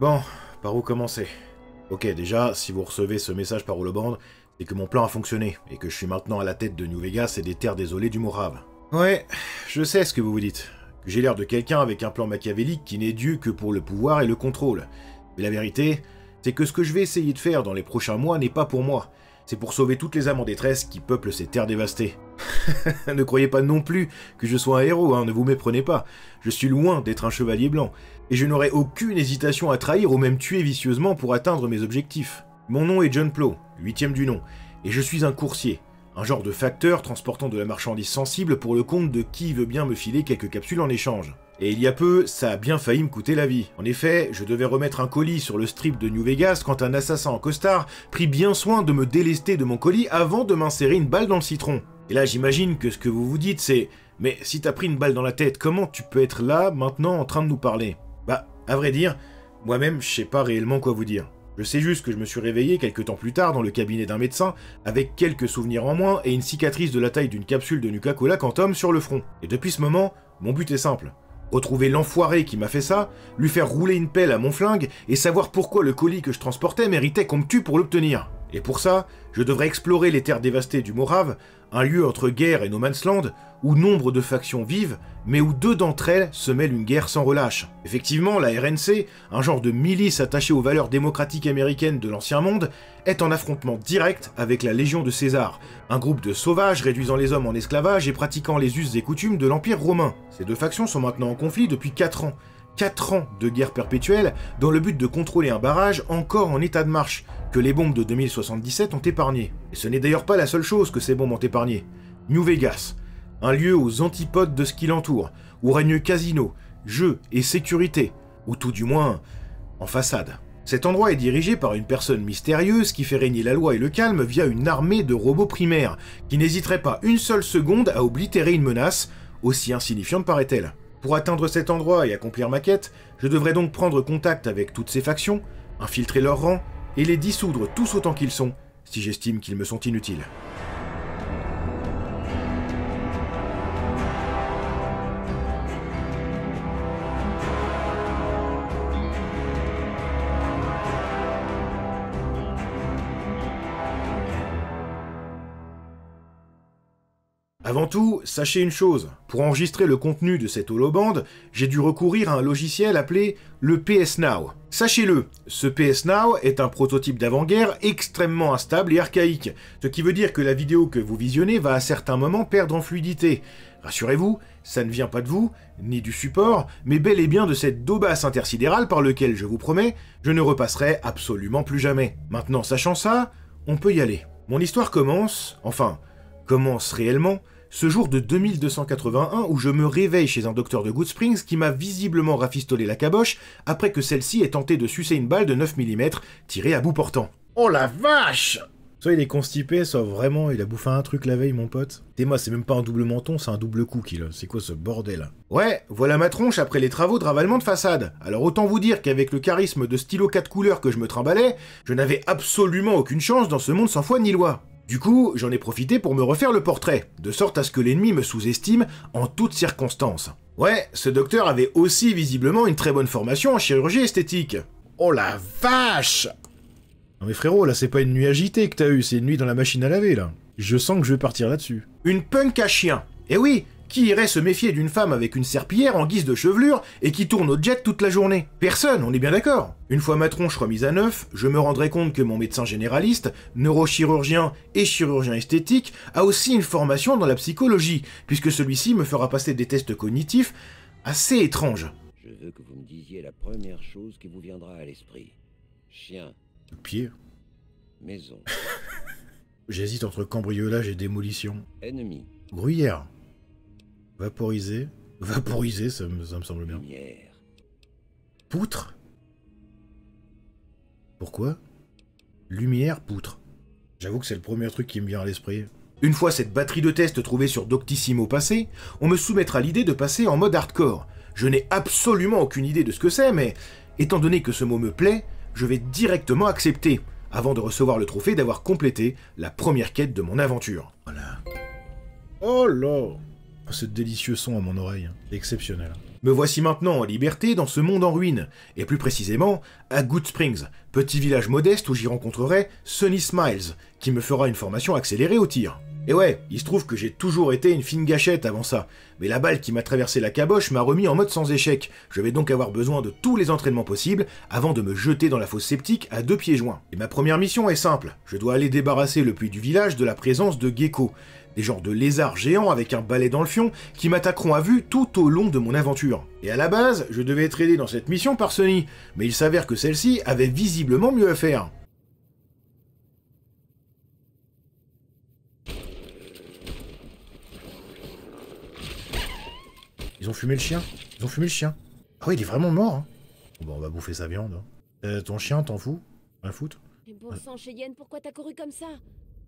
Bon, par où commencer? Ok, déjà, si vous recevez ce message par holobande, c'est que mon plan a fonctionné, et que je suis maintenant à la tête de New Vegas et des terres désolées du Morave. Ouais, je sais ce que vous vous dites. Que j'ai l'air de quelqu'un avec un plan machiavélique qui n'est dû que pour le pouvoir et le contrôle. Mais la vérité, c'est que ce que je vais essayer de faire dans les prochains mois n'est pas pour moi. C'est pour sauver toutes les âmes en détresse qui peuplent ces terres dévastées. Ne croyez pas non plus que je sois un héros, hein, ne vous méprenez pas. Je suis loin d'être un chevalier blanc, et je n'aurai aucune hésitation à trahir ou même tuer vicieusement pour atteindre mes objectifs. Mon nom est John Plow, 8e du nom, et je suis un coursier, un genre de facteur transportant de la marchandise sensible pour le compte de qui veut bien me filer quelques capsules en échange. Et il y a peu, ça a bien failli me coûter la vie. En effet, je devais remettre un colis sur le strip de New Vegas quand un assassin en costard prit bien soin de me délester de mon colis avant de m'insérer une balle dans le citron. Et là, j'imagine que ce que vous vous dites, c'est « Mais si t'as pris une balle dans la tête, comment tu peux être là, maintenant, en train de nous parler ?» Bah, à vrai dire, moi-même, je sais pas réellement quoi vous dire. Je sais juste que je me suis réveillé quelques temps plus tard dans le cabinet d'un médecin, avec quelques souvenirs en moins et une cicatrice de la taille d'une capsule de Nuka-Cola Quantum sur le front. Et depuis ce moment, mon but est simple. Retrouver l'enfoiré qui m'a fait ça, lui faire rouler une pelle à mon flingue et savoir pourquoi le colis que je transportais méritait qu'on me tue pour l'obtenir. Et pour ça, je devrais explorer les terres dévastées du Morave, un lieu entre guerre et no man's land, où nombre de factions vivent, mais où deux d'entre elles se mêlent une guerre sans relâche. Effectivement, la RNC, un genre de milice attachée aux valeurs démocratiques américaines de l'Ancien Monde, est en affrontement direct avec la Légion de César, un groupe de sauvages réduisant les hommes en esclavage et pratiquant les us et coutumes de l'Empire romain. Ces deux factions sont maintenant en conflit depuis 4 ans. 4 ans de guerre perpétuelle dans le but de contrôler un barrage encore en état de marche, que les bombes de 2077 ont épargné. Et ce n'est d'ailleurs pas la seule chose que ces bombes ont épargné. New Vegas, un lieu aux antipodes de ce qui l'entoure, où règne casino, jeux et sécurité, ou tout du moins en façade. Cet endroit est dirigé par une personne mystérieuse qui fait régner la loi et le calme via une armée de robots primaires, qui n'hésiterait pas une seule seconde à oblitérer une menace, aussi insignifiante paraît-elle. Pour atteindre cet endroit et accomplir ma quête, je devrais donc prendre contact avec toutes ces factions, infiltrer leurs rangs, et les dissoudre tous autant qu'ils sont, si j'estime qu'ils me sont inutiles. Avant tout, sachez une chose, pour enregistrer le contenu de cette holobande, j'ai dû recourir à un logiciel appelé le PS Now. Sachez-le, ce PS Now est un prototype d'avant-guerre extrêmement instable et archaïque, ce qui veut dire que la vidéo que vous visionnez va à certains moments perdre en fluidité. Rassurez-vous, ça ne vient pas de vous, ni du support, mais bel et bien de cette daubasse intersidérale par lequel, je vous promets, je ne repasserai absolument plus jamais. Maintenant, sachant ça, on peut y aller. Mon histoire commence réellement, ce jour de 2281 où je me réveille chez un docteur de Good Springs qui m'a visiblement rafistolé la caboche après que celle-ci ait tenté de sucer une balle de 9 mm tirée à bout portant. Oh la vache! Soit il est constipé, soit vraiment il a bouffé un truc la veille mon pote. Et moi c'est même pas un double menton, c'est un double cookie là, c'est quoi ce bordel? Ouais, voilà ma tronche après les travaux de ravalement de façade. Alors autant vous dire qu'avec le charisme de stylo 4 couleurs que je me trimballais, je n'avais absolument aucune chance dans ce monde sans foi ni loi. Du coup, j'en ai profité pour me refaire le portrait, de sorte à ce que l'ennemi me sous-estime en toutes circonstances. Ouais, ce docteur avait aussi visiblement une très bonne formation en chirurgie esthétique. Oh la vache! Non mais frérot, là c'est pas une nuit agitée que t'as eue, c'est une nuit dans la machine à laver là. Je sens que je vais partir là-dessus. Une punk à chien. Eh oui, qui irait se méfier d'une femme avec une serpillière en guise de chevelure et qui tourne au jet toute la journée? Personne, on est bien d'accord. Une fois ma tronche remise à neuf, je me rendrai compte que mon médecin généraliste, neurochirurgien et chirurgien esthétique a aussi une formation dans la psychologie, puisque celui-ci me fera passer des tests cognitifs assez étranges. Je veux que vous me disiez la première chose qui vous viendra à l'esprit. Chien. Pied. Maison. J'hésite entre cambriolage et démolition. Ennemi. Gruyère. Vaporiser. Vaporiser, ça me semble bien. Lumière. Poutre. Pourquoi? Lumière, poutre. J'avoue que c'est le premier truc qui me vient à l'esprit. Une fois cette batterie de tests trouvée sur Doctissimo passée, on me soumettra l'idée de passer en mode hardcore. Je n'ai absolument aucune idée de ce que c'est, mais étant donné que ce mot me plaît, je vais directement accepter, avant de recevoir le trophée d'avoir complété la première quête de mon aventure. Voilà. Oh là! Ce délicieux son à mon oreille, c'est exceptionnel. Me voici maintenant en liberté dans ce monde en ruine, et plus précisément à Good Springs, petit village modeste où j'y rencontrerai Sonny Smiles, qui me fera une formation accélérée au tir. Et ouais, il se trouve que j'ai toujours été une fine gâchette avant ça, mais la balle qui m'a traversé la caboche m'a remis en mode sans échec. Je vais donc avoir besoin de tous les entraînements possibles avant de me jeter dans la fosse septique à 2 pieds joints. Et ma première mission est simple, je dois aller débarrasser le puits du village de la présence de geckos, des genres de lézards géants avec un balai dans le fion qui m'attaqueront à vue tout au long de mon aventure. Et à la base, je devais être aidé dans cette mission par Sonny, mais il s'avère que celle-ci avait visiblement mieux à faire. Ils ont fumé le chien. Ils ont fumé le chien. Ah oui, il est vraiment mort. Hein. Bon, on va bouffer sa viande. Ton chien, t'en fous? Rien foutre? Mais bon sang, Cheyenne, pourquoi t'as couru comme ça?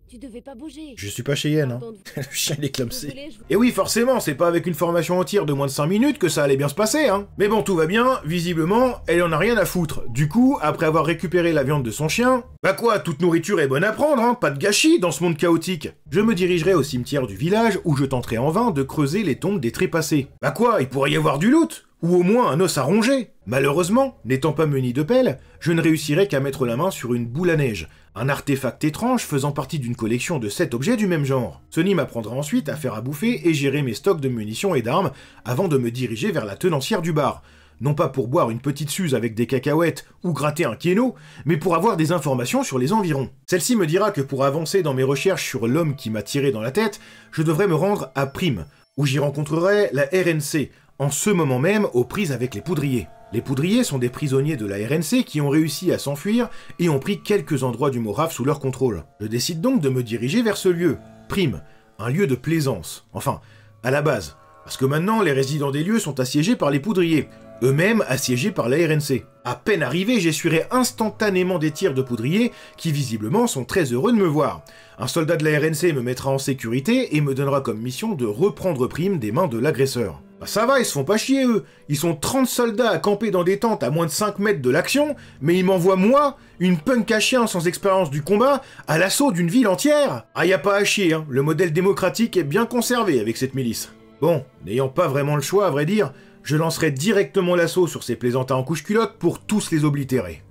Tu devais pas bouger. Je suis pas Cheyenne, hein. Pardon, Le chien, il est clamsé. désolée, Et oui, forcément, c'est pas avec une formation au tir de moins de 5 minutes que ça allait bien se passer, hein. Mais bon, tout va bien, visiblement, elle en a rien à foutre. Du coup, après avoir récupéré la viande de son chien, bah quoi, toute nourriture est bonne à prendre, hein, pas de gâchis dans ce monde chaotique. Je me dirigerai au cimetière du village où je tenterai en vain de creuser les tombes des trépassés. Bah quoi, il pourrait y avoir du loot, ou au moins un os à ronger. Malheureusement, n'étant pas muni de pelle, je ne réussirai qu'à mettre la main sur une boule à neige, un artefact étrange faisant partie d'une collection de 7 objets du même genre. Sonny m'apprendra ensuite à faire à bouffer et gérer mes stocks de munitions et d'armes avant de me diriger vers la tenancière du bar. Non pas pour boire une petite suze avec des cacahuètes ou gratter un kéno, mais pour avoir des informations sur les environs. Celle-ci me dira que pour avancer dans mes recherches sur l'homme qui m'a tiré dans la tête, je devrais me rendre à Prime, où j'y rencontrerai la RNC, en ce moment même aux prises avec les poudriers. Les poudriers sont des prisonniers de la RNC qui ont réussi à s'enfuir et ont pris quelques endroits du Morave sous leur contrôle. Je décide donc de me diriger vers ce lieu, Prime, un lieu de plaisance. Enfin, à la base. Parce que maintenant, les résidents des lieux sont assiégés par les poudriers, eux-mêmes assiégés par la RNC. À peine arrivé, j'essuierai instantanément des tirs de poudriers qui visiblement sont très heureux de me voir. Un soldat de la RNC me mettra en sécurité et me donnera comme mission de reprendre Prime des mains de l'agresseur. Bah ça va, ils se font pas chier eux. Ils sont 30 soldats à camper dans des tentes à moins de 5 mètres de l'action, mais ils m'envoient moi, une punk à chien sans expérience du combat, à l'assaut d'une ville entière. Ah y a pas à chier, hein. Le modèle démocratique est bien conservé avec cette milice. Bon, n'ayant pas vraiment le choix à vrai dire, je lancerai directement l'assaut sur ces plaisantins en couche-culotte pour tous les oblitérer.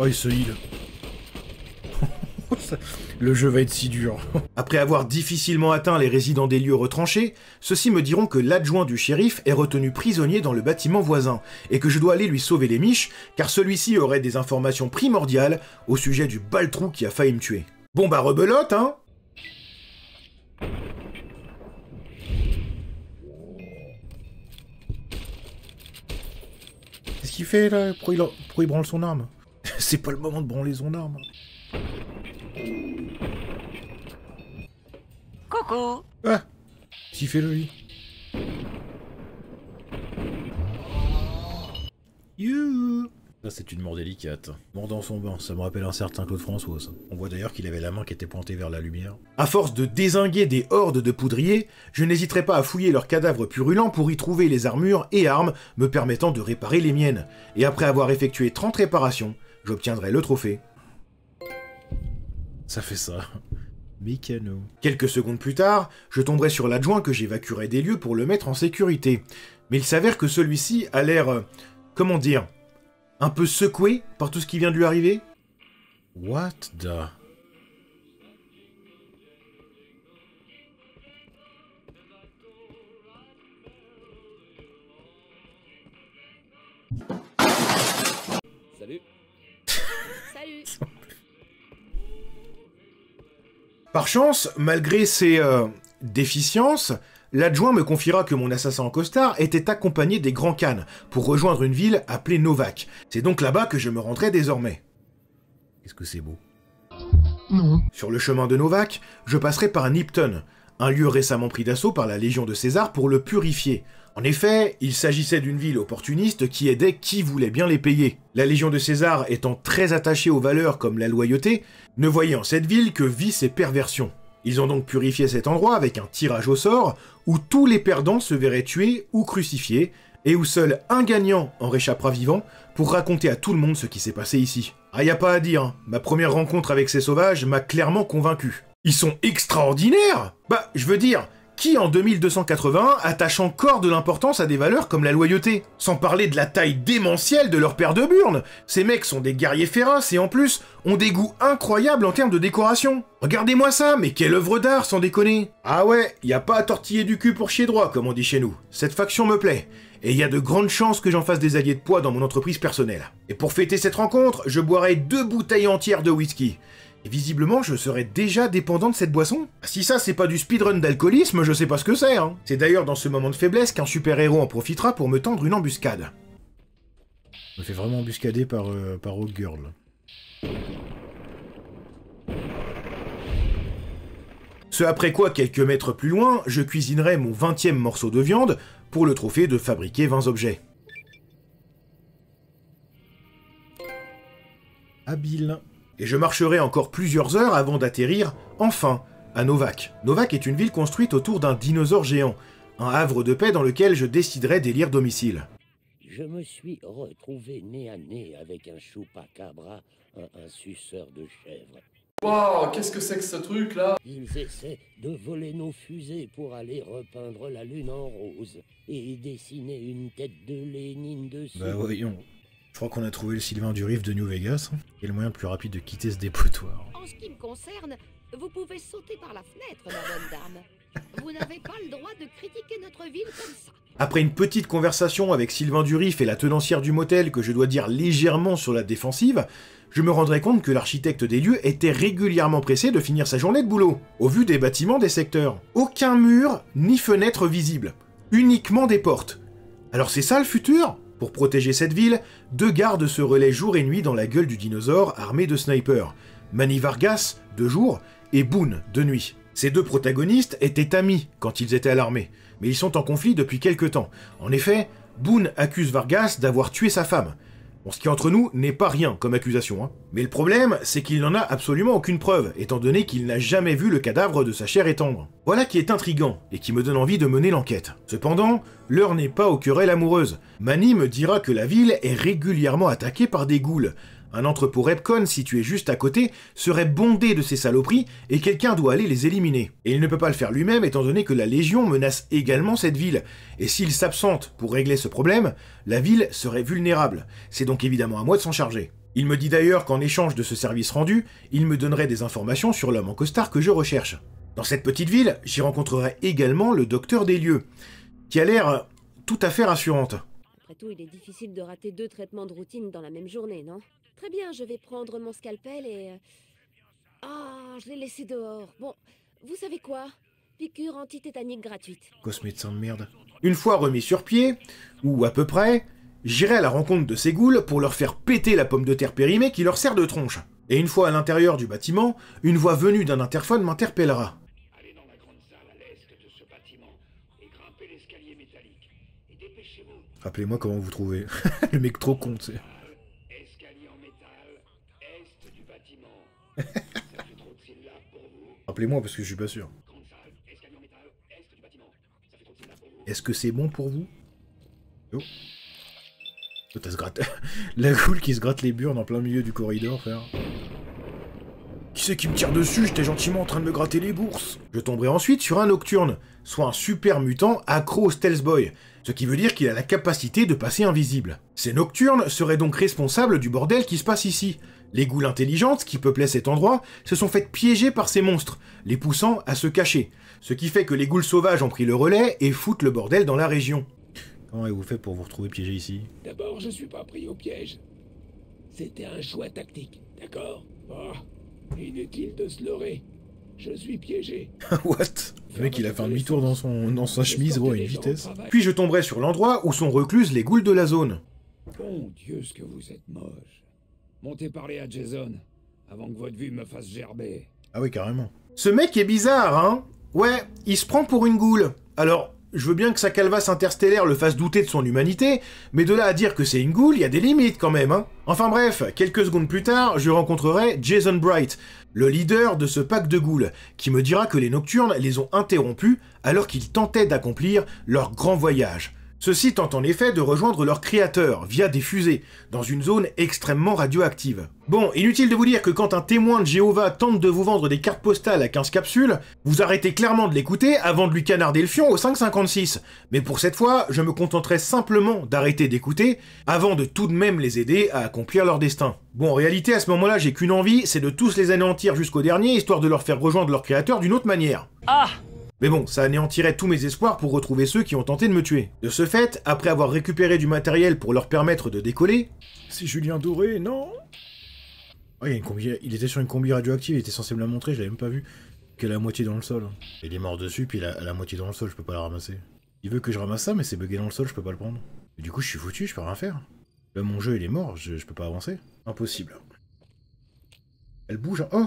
Oh, il se heal. Le jeu va être si dur. Après avoir difficilement atteint les résidents des lieux retranchés, ceux-ci me diront que l'adjoint du shérif est retenu prisonnier dans le bâtiment voisin, et que je dois aller lui sauver les miches, car celui-ci aurait des informations primordiales au sujet du baltrou qui a failli me tuer. Bon bah rebelote, hein. Qu'est-ce qu'il fait là? Pourquoi il branle son arme? C'est pas le moment de branler son arme. Coucou. Ah, s'il fait le lit. You. Ça c'est une mort délicate. Mort dans son bain, ça me rappelle un certain Claude François. Ça. On voit d'ailleurs qu'il avait la main qui était pointée vers la lumière. À force de dézinguer des hordes de poudriers, je n'hésiterai pas à fouiller leurs cadavres purulents pour y trouver les armures et armes me permettant de réparer les miennes. Et après avoir effectué 30 réparations, j'obtiendrai le trophée. Ça fait ça. Mécano. Quelques secondes plus tard, je tomberai sur l'adjoint que j'évacuerai des lieux pour le mettre en sécurité. Mais il s'avère que celui-ci a l'air... comment dire, un peu secoué par tout ce qui vient de lui arriver. What the... Salut. Salut. Par chance, malgré ses déficiences, l'adjoint me confiera que mon assassin en costard était accompagné des Grands Khan pour rejoindre une ville appelée Novak. C'est donc là-bas que je me rendrai désormais. Qu'est-ce que c'est beau. Non. Sur le chemin de Novak, je passerai par Nipton, un lieu récemment pris d'assaut par la Légion de César pour le purifier. En effet, il s'agissait d'une ville opportuniste qui aidait qui voulait bien les payer. La Légion de César étant très attachée aux valeurs comme la loyauté, ne voyait en cette ville que vice et perversion. Ils ont donc purifié cet endroit avec un tirage au sort où tous les perdants se verraient tués ou crucifiés, et où seul un gagnant en réchappera vivant pour raconter à tout le monde ce qui s'est passé ici. Ah, y a pas à dire, hein. Ma première rencontre avec ces sauvages m'a clairement convaincu. Ils sont extraordinaires! Bah, je veux dire, qui en 2281 attache encore de l'importance à des valeurs comme la loyauté? Sans parler de la taille démentielle de leur père de burne. Ces mecs sont des guerriers féroces et en plus, ont des goûts incroyables en termes de décoration. Regardez-moi ça, mais quelle œuvre d'art sans déconner! Ah ouais, y a pas à tortiller du cul pour chier droit, comme on dit chez nous. Cette faction me plaît. Et il y a de grandes chances que j'en fasse des alliés de poids dans mon entreprise personnelle. Et pour fêter cette rencontre, je boirai 2 bouteilles entières de whisky. Et visiblement, je serais déjà dépendant de cette boisson. Si ça, c'est pas du speedrun d'alcoolisme, je sais pas ce que c'est, hein. C'est d'ailleurs dans ce moment de faiblesse qu'un super-héros en profitera pour me tendre une embuscade. Je me fais vraiment embuscader par Rogue Girl. Ce après quoi, quelques mètres plus loin, je cuisinerai mon 20e morceau de viande pour le trophée de fabriquer 20 objets. Habile. Et je marcherai encore plusieurs heures avant d'atterrir, enfin, à Novak. Novak est une ville construite autour d'un dinosaure géant, un havre de paix dans lequel je déciderai d'élire domicile. Je me suis retrouvé nez à nez avec un chupacabra, un suceur de chèvre. Waouh, qu'est-ce que c'est que ce truc là? Ils essaient de voler nos fusées pour aller repeindre la lune en rose et dessiner une tête de Lénine dessus. Bah voyons. Je crois qu'on a trouvé le Sylvain du Rift de New Vegas, et le moyen le plus rapide de quitter ce dépotoir. En ce qui me concerne, vous pouvez sauter par la fenêtre, ma bonne dame. Vous n'avez pas le droit de critiquer notre ville comme ça. Après une petite conversation avec Sylvain du Rift et la tenancière du motel que je dois dire légèrement sur la défensive, je me rendrai compte que l'architecte des lieux était régulièrement pressé de finir sa journée de boulot, au vu des bâtiments des secteurs. Aucun mur ni fenêtre visible, uniquement des portes. Alors c'est ça le futur ? Pour protéger cette ville, 2 gardes se relaient jour et nuit dans la gueule du dinosaure armés de snipers. Manny Vargas, de jour, et Boone, de nuit. Ces 2 protagonistes étaient amis quand ils étaient à l'armée, mais ils sont en conflit depuis quelque temps. En effet, Boone accuse Vargas d'avoir tué sa femme. Bon, ce qui entre nous n'est pas rien comme accusation, hein. Mais le problème, c'est qu'il n'en a absolument aucune preuve, étant donné qu'il n'a jamais vu le cadavre de sa chère et tendre. Voilà qui est intriguant, et qui me donne envie de mener l'enquête. Cependant, l'heure n'est pas aux querelles amoureuses. Manny me dira que la ville est régulièrement attaquée par des ghouls. Un entrepôt Repcon situé juste à côté serait bondé de ces saloperies et quelqu'un doit aller les éliminer. Et il ne peut pas le faire lui-même étant donné que la Légion menace également cette ville. Et s'il s'absente pour régler ce problème, la ville serait vulnérable. C'est donc évidemment à moi de s'en charger. Il me dit d'ailleurs qu'en échange de ce service rendu, il me donnerait des informations sur l'homme en costard que je recherche. Dans cette petite ville, j'y rencontrerai également le docteur des lieux, qui a l'air tout à fait rassurante. Après tout, il est difficile de rater 2 traitements de routine dans la même journée, non? Très bien, je vais prendre mon scalpel et... Ah, je l'ai laissé dehors. Bon, vous savez quoi? Piqûre antitétanique gratuite. Gosse médecin de merde. Une fois remis sur pied, ou à peu près, j'irai à la rencontre de ces ghouls pour leur faire péter la pomme de terre périmée qui leur sert de tronche. Et une fois à l'intérieur du bâtiment, une voix venue d'un interphone m'interpellera. Allez dans la grande salle à l'est de ce bâtiment et grimpez l'escalier métallique. Et dépêchez-vous. Rappelez-moi comment vous trouvez. Le mec trop con, tu sais. Escalier en métal, est du bâtiment. Ça fait trop de syllabes pour vous. Rappelez-moi parce que je suis pas sûr. Grande salle, escalier en métal, est du bâtiment. Ça fait trop de syllabes pour vous. Est-ce que c'est bon pour vous? Oh. Oh, t'as se gratte. La goule qui se gratte les burnes en plein milieu du corridor, frère. Qui c'est qui me tire dessus? J'étais gentiment en train de me gratter les bourses. Je tomberai ensuite sur un Nocturne, soit un super mutant accro au Stealth Boy, ce qui veut dire qu'il a la capacité de passer invisible. Ces Nocturnes seraient donc responsables du bordel qui se passe ici. Les ghouls intelligentes qui peuplaient cet endroit se sont faites piéger par ces monstres, les poussant à se cacher, ce qui fait que les ghouls sauvages ont pris le relais et foutent le bordel dans la région. Comment avez-vous fait pour vous retrouver piégé ici? D'abord, je suis pas pris au piège. C'était un choix tactique, d'accord? Oh, inutile de se leurrer. Je suis piégé. What? Le mec il a fait un demi-tour dans sa chemise, gros, à une vitesse. Puis je tomberai sur l'endroit où sont recluses les ghouls de la zone. Bon Dieu, ce que vous êtes moche. Montez parler à Jason, avant que votre vue me fasse gerber. Ah oui, carrément. Ce mec est bizarre, hein? Ouais, il se prend pour une goule. Alors, je veux bien que sa calvasse interstellaire le fasse douter de son humanité, mais de là à dire que c'est une goule, il y a des limites quand même, hein. Enfin bref, quelques secondes plus tard, je rencontrerai Jason Bright, le leader de ce pack de ghouls, qui me dira que les Nocturnes les ont interrompus alors qu'ils tentaient d'accomplir leur grand voyage. Ceux-ci tentent en effet de rejoindre leur créateur via des fusées, dans une zone extrêmement radioactive. Bon, inutile de vous dire que quand un témoin de Jéhovah tente de vous vendre des cartes postales à 15 capsules, vous arrêtez clairement de l'écouter avant de lui canarder le fion au 5,56. Mais pour cette fois, je me contenterai simplement d'arrêter d'écouter, avant de tout de même les aider à accomplir leur destin. Bon, en réalité, à ce moment-là, j'ai qu'une envie, c'est de tous les anéantir jusqu'au dernier, histoire de leur faire rejoindre leur créateur d'une autre manière. Ah! Mais bon, ça anéantirait tous mes espoirs pour retrouver ceux qui ont tenté de me tuer. De ce fait, après avoir récupéré du matériel pour leur permettre de décoller... C'est Julien Doré, non? Oh, il était sur une combi radioactive, il était censé me la montrer, je l'avais même pas vu. Qu'elle est à moitié dans le sol. Il est mort dessus, puis elle est à la moitié dans le sol, je peux pas la ramasser. Il veut que je ramasse ça, mais c'est bugué dans le sol, je peux pas le prendre. Et du coup, je suis foutu, je peux rien faire. Là, mon jeu, il est mort, je peux pas avancer. Impossible. Elle bouge, oh!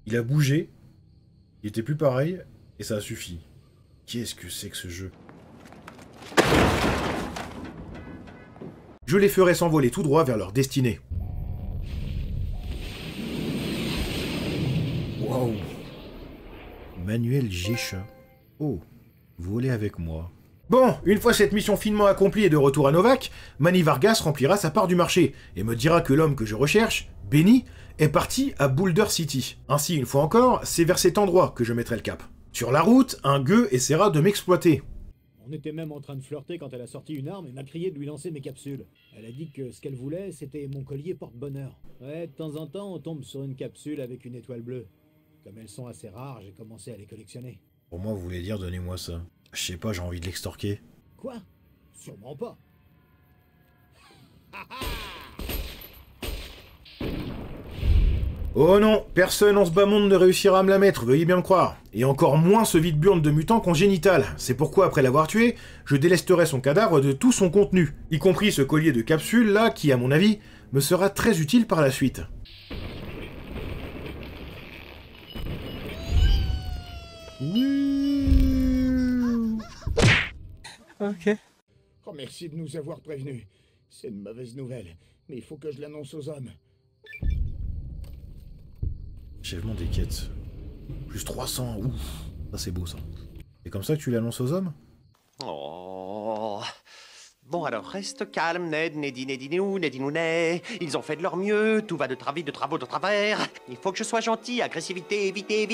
Il a bougé. Il était plus pareil. Et ça a suffi. Qu'est-ce que c'est que ce jeu? Je les ferai s'envoler tout droit vers leur destinée. Wow. Manuel Gécha. Oh, volez avec moi. Bon, une fois cette mission finement accomplie et de retour à Novac, Manny Vargas remplira sa part du marché et me dira que l'homme que je recherche, Benny, est parti à Boulder City. Ainsi, une fois encore, c'est vers cet endroit que je mettrai le cap. Sur la route, un gueux essaiera de m'exploiter. On était même en train de flirter quand elle a sorti une arme et m'a crié de lui lancer mes capsules. Elle a dit que ce qu'elle voulait, c'était mon collier porte-bonheur. Ouais, de temps en temps, on tombe sur une capsule avec une étoile bleue. Comme elles sont assez rares, j'ai commencé à les collectionner. Pour moi, vous voulez dire donnez-moi ça. Je sais pas, j'ai envie de l'extorquer. Quoi? Sûrement pas. Oh non, personne en ce bas monde ne réussira à me la mettre, veuillez bien me croire. Et encore moins ce vide-burne de mutant congénital. C'est pourquoi, après l'avoir tué, je délesterai son cadavre de tout son contenu, y compris ce collier de capsules là qui, à mon avis, me sera très utile par la suite. Ok. Oh, merci de nous avoir prévenus. C'est une mauvaise nouvelle, mais il faut que je l'annonce aux hommes. Achèvement des quêtes. Plus 300, ouf. Ça c'est beau ça. C'est comme ça que tu l'annonces aux hommes? Oh. Bon alors, reste calme, Ned, Nedinou, Nedinounet. Ils ont fait de leur mieux, tout va de travaux de travers. Il faut que je sois gentil, agressivité, éviter.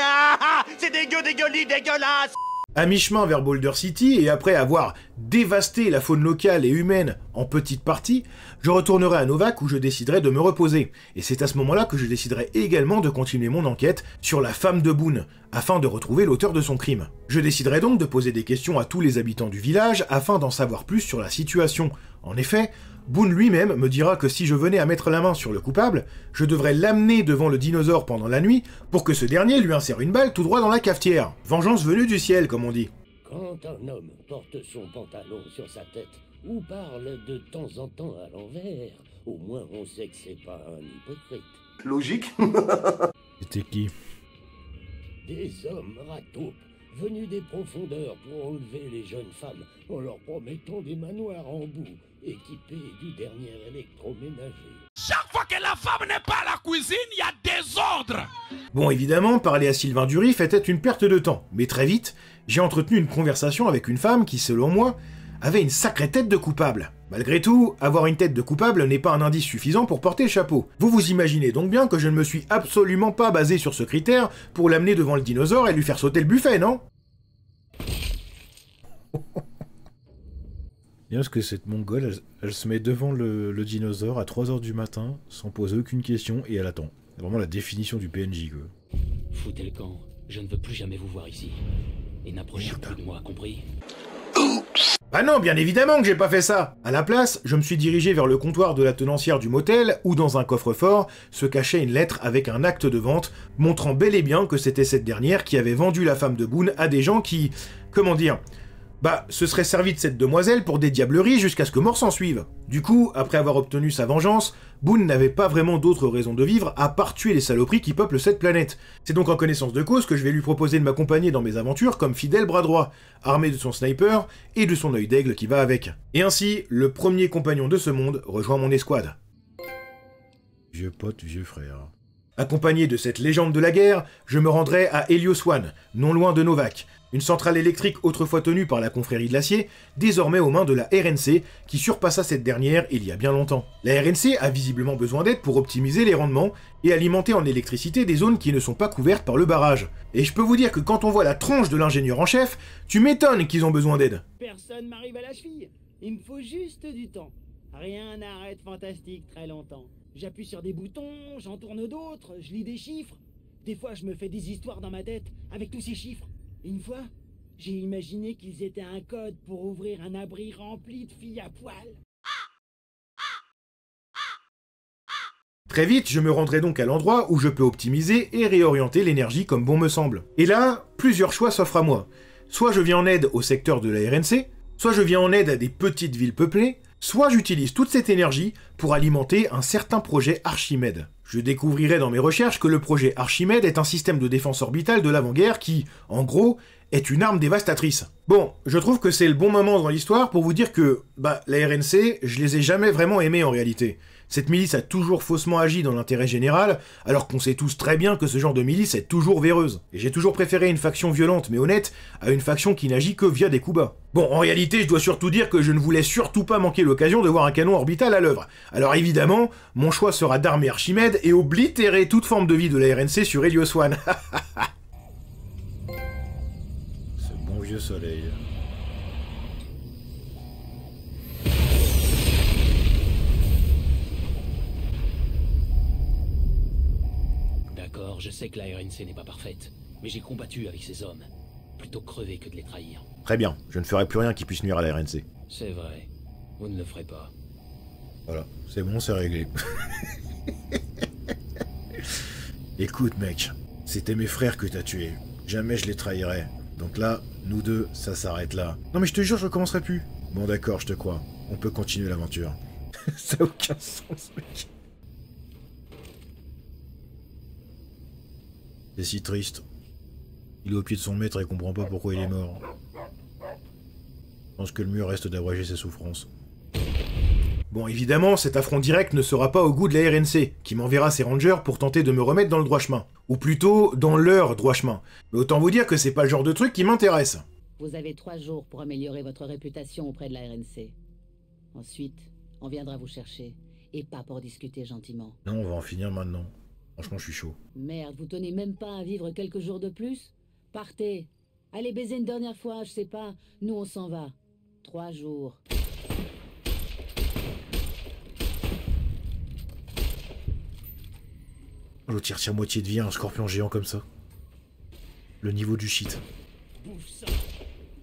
Ah, c'est dégueulasse. À mi-chemin vers Boulder City, et après avoir dévasté la faune locale et humaine en petites parties, je retournerai à Novac où je déciderai de me reposer. Et c'est à ce moment-là que je déciderai également de continuer mon enquête sur la femme de Boone, afin de retrouver l'auteur de son crime. Je déciderai donc de poser des questions à tous les habitants du village afin d'en savoir plus sur la situation. En effet, Boone lui-même me dira que si je venais à mettre la main sur le coupable, je devrais l'amener devant le dinosaure pendant la nuit pour que ce dernier lui insère une balle tout droit dans la cafetière. Vengeance venue du ciel, comme on dit. Quand un homme porte son pantalon sur sa tête ou parle de temps en temps à l'envers, au moins on sait que c'est pas un hypocrite. Logique. C'était qui? Des hommes rataupes venus des profondeurs pour enlever les jeunes femmes en leur promettant des manoirs en boue équipés du dernier électroménager. Chaque fois que la femme n'est pas à la cuisine, il y a désordre. Bon, évidemment, parler à Sylvain Durif était une perte de temps, mais très vite, j'ai entretenu une conversation avec une femme qui, selon moi, avait une sacrée tête de coupable. Malgré tout, avoir une tête de coupable n'est pas un indice suffisant pour porter le chapeau. Vous vous imaginez donc bien que je ne me suis absolument pas basé sur ce critère pour l'amener devant le dinosaure et lui faire sauter le buffet, non? Bien parce que cette mongole, elle se met devant le dinosaure à 3h du matin, sans poser aucune question, et elle attend. C'est vraiment la définition du PNJ, quoi. Foutez le camp, je ne veux plus jamais vous voir ici. Et n'approchez plus de moi, compris? Bah non, bien évidemment que j'ai pas fait ça. À la place, je me suis dirigé vers le comptoir de la tenancière du motel, où dans un coffre-fort se cachait une lettre avec un acte de vente, montrant bel et bien que c'était cette dernière qui avait vendu la femme de Boone à des gens qui... comment dire... bah, se serait servi de cette demoiselle pour des diableries jusqu'à ce que mort s'en suive. Du coup, après avoir obtenu sa vengeance, Boone n'avait pas vraiment d'autre raison de vivre à part tuer les saloperies qui peuplent cette planète. C'est donc en connaissance de cause que je vais lui proposer de m'accompagner dans mes aventures comme fidèle bras droit, armé de son sniper et de son œil d'aigle qui va avec. Et ainsi, le premier compagnon de ce monde rejoint mon escouade. Vieux pote, vieux frère. Accompagné de cette légende de la guerre, je me rendrai à Helios One, non loin de Novac, une centrale électrique autrefois tenue par la confrérie de l'acier, désormais aux mains de la RNC, qui surpassa cette dernière il y a bien longtemps. La RNC a visiblement besoin d'aide pour optimiser les rendements et alimenter en électricité des zones qui ne sont pas couvertes par le barrage. Et je peux vous dire que quand on voit la tronche de l'ingénieur en chef, tu m'étonnes qu'ils ont besoin d'aide. Personne m'arrive à la cheville. Il me faut juste du temps. Rien n'arrête fantastique très longtemps. J'appuie sur des boutons, j'en tourne d'autres, je lis des chiffres. Des fois, je me fais des histoires dans ma tête avec tous ces chiffres. Une fois, j'ai imaginé qu'ils étaient un code pour ouvrir un abri rempli de filles à poil. Très vite, je me rendrai donc à l'endroit où je peux optimiser et réorienter l'énergie comme bon me semble. Et là, plusieurs choix s'offrent à moi. Soit je viens en aide au secteur de la RNC, soit je viens en aide à des petites villes peuplées, soit j'utilise toute cette énergie pour alimenter un certain projet Archimède. Je découvrirai dans mes recherches que le projet Archimède est un système de défense orbitale de l'avant-guerre qui, en gros, est une arme dévastatrice. Bon, je trouve que c'est le bon moment dans l'histoire pour vous dire que, la RNC, je les ai jamais vraiment aimés en réalité. Cette milice a toujours faussement agi dans l'intérêt général, alors qu'on sait tous très bien que ce genre de milice est toujours véreuse. Et j'ai toujours préféré une faction violente mais honnête à une faction qui n'agit que via des coups bas. Bon, en réalité, je dois surtout dire que je ne voulais surtout pas manquer l'occasion de voir un canon orbital à l'œuvre. Alors évidemment, mon choix sera d'armer Archimède et oblitérer toute forme de vie de la RNC sur Helios One. Ce bon vieux soleil. D'accord, je sais que la RNC n'est pas parfaite, mais j'ai combattu avec ces hommes. Plutôt crever que de les trahir. Très bien, je ne ferai plus rien qui puisse nuire à la RNC. C'est vrai, vous ne le ferez pas. Voilà, c'est bon, c'est réglé. Écoute mec, c'était mes frères que t'as tués. Jamais je les trahirais. Donc là, nous deux, ça s'arrête là. Non mais je te jure, je recommencerai plus. Bon d'accord, je te crois. On peut continuer l'aventure. Ça n'a aucun sens mec. C'est si triste. Il est au pied de son maître et comprend pas pourquoi il est mort. Je pense que le mieux reste d'abréger ses souffrances. Bon, évidemment, cet affront direct ne sera pas au goût de la RNC, qui m'enverra ses rangers pour tenter de me remettre dans le droit chemin. Ou plutôt, dans leur droit chemin. Mais autant vous dire que c'est pas le genre de truc qui m'intéresse. Vous avez 3 jours pour améliorer votre réputation auprès de la RNC. Ensuite, on viendra vous chercher. Et pas pour discuter gentiment. Non, on va en finir maintenant. Franchement, je suis chaud. Merde, vous tenez même pas à vivre quelques jours de plus? Partez. Allez baiser une dernière fois, je sais pas. Nous, on s'en va. 3 jours. L'autre tire moitié de vie à un scorpion géant comme ça. Le niveau du shit.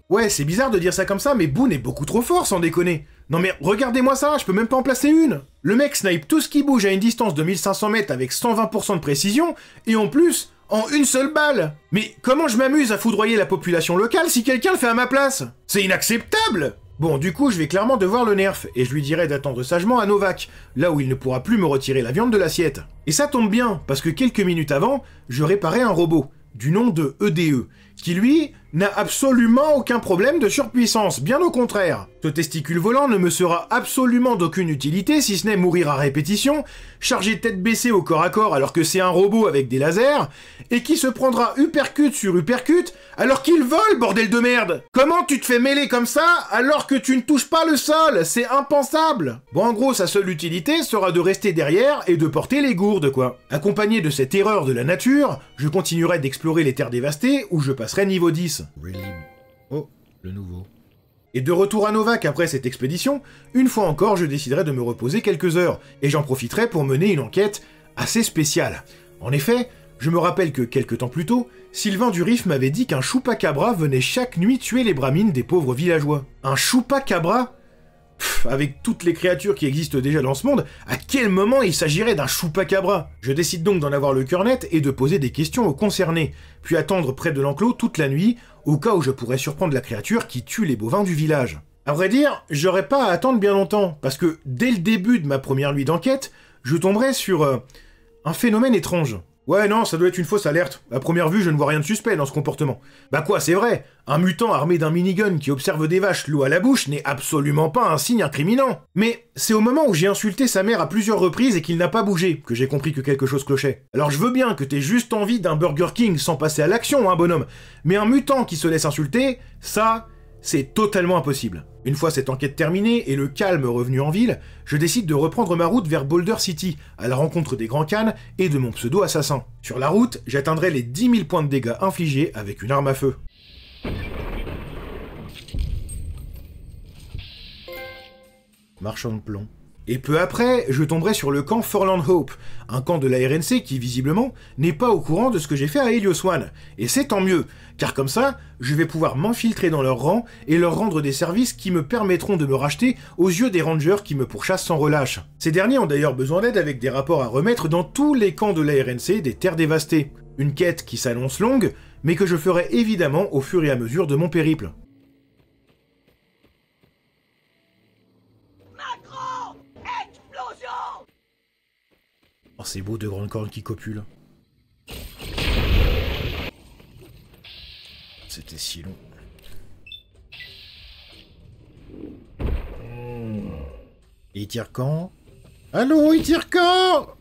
Ouais, c'est bizarre de dire ça comme ça, mais Boone est beaucoup trop fort, sans déconner. Non mais regardez-moi ça, je peux même pas en placer une. Le mec snipe tout ce qui bouge à une distance de 1500 mètres avec 120% de précision, et en plus, en une seule balle. Mais comment je m'amuse à foudroyer la population locale si quelqu'un le fait à ma place? C'est inacceptable! Bon, du coup, je vais clairement devoir le nerf, et je lui dirai d'attendre sagement à Novac, là où il ne pourra plus me retirer la viande de l'assiette. Et ça tombe bien, parce que quelques minutes avant, je réparais un robot, du nom de EDE, qui lui, n'a absolument aucun problème de surpuissance, bien au contraire. Ce testicule volant ne me sera absolument d'aucune utilité, si ce n'est mourir à répétition, chargé tête baissée au corps à corps alors que c'est un robot avec des lasers, et qui se prendra uppercut sur uppercut alors qu'il vole, bordel de merde! Comment tu te fais mêler comme ça alors que tu ne touches pas le sol? C'est impensable! Bon, en gros, sa seule utilité sera de rester derrière et de porter les gourdes, quoi. Accompagné de cette erreur de la nature, je continuerai d'explorer les terres dévastées où je passerai niveau 10. Really? Oh, le nouveau. Et de retour à Novac après cette expédition, une fois encore je déciderai de me reposer quelques heures, et j'en profiterai pour mener une enquête assez spéciale. En effet, je me rappelle que quelques temps plus tôt, Sylvain Durif m'avait dit qu'un chupacabra venait chaque nuit tuer les bramines des pauvres villageois. Un chupacabra? Avec toutes les créatures qui existent déjà dans ce monde, à quel moment il s'agirait d'un chupacabra? Je décide donc d'en avoir le cœur net et de poser des questions aux concernés, puis attendre près de l'enclos toute la nuit, au cas où je pourrais surprendre la créature qui tue les bovins du village. À vrai dire, j'aurais pas à attendre bien longtemps, parce que dès le début de ma première nuit d'enquête, je tomberai sur un phénomène étrange. Ouais, non, ça doit être une fausse alerte. À première vue, je ne vois rien de suspect dans ce comportement. Bah quoi, c'est vrai, un mutant armé d'un minigun qui observe des vaches l'eau à la bouche n'est absolument pas un signe incriminant. Mais c'est au moment où j'ai insulté sa mère à plusieurs reprises et qu'il n'a pas bougé que j'ai compris que quelque chose clochait. Alors je veux bien que t'aies juste envie d'un Burger King sans passer à l'action, hein, bonhomme. Mais un mutant qui se laisse insulter, ça, c'est totalement impossible. Une fois cette enquête terminée et le calme revenu en ville, je décide de reprendre ma route vers Boulder City, à la rencontre des Grands Khan et de mon pseudo-assassin. Sur la route, j'atteindrai les 10 000 points de dégâts infligés avec une arme à feu. Marchand de plomb. Et peu après, je tomberai sur le camp Forland Hope, un camp de la RNC qui, visiblement, n'est pas au courant de ce que j'ai fait à Helios One. Et c'est tant mieux, car comme ça, je vais pouvoir m'infiltrer dans leur rang et leur rendre des services qui me permettront de me racheter aux yeux des rangers qui me pourchassent sans relâche. Ces derniers ont d'ailleurs besoin d'aide avec des rapports à remettre dans tous les camps de la RNC des terres dévastées. Une quête qui s'annonce longue, mais que je ferai évidemment au fur et à mesure de mon périple. Oh, c'est beau, de grandes cornes qui copulent. C'était si long. Et il tire quand? Allô, il tire quand?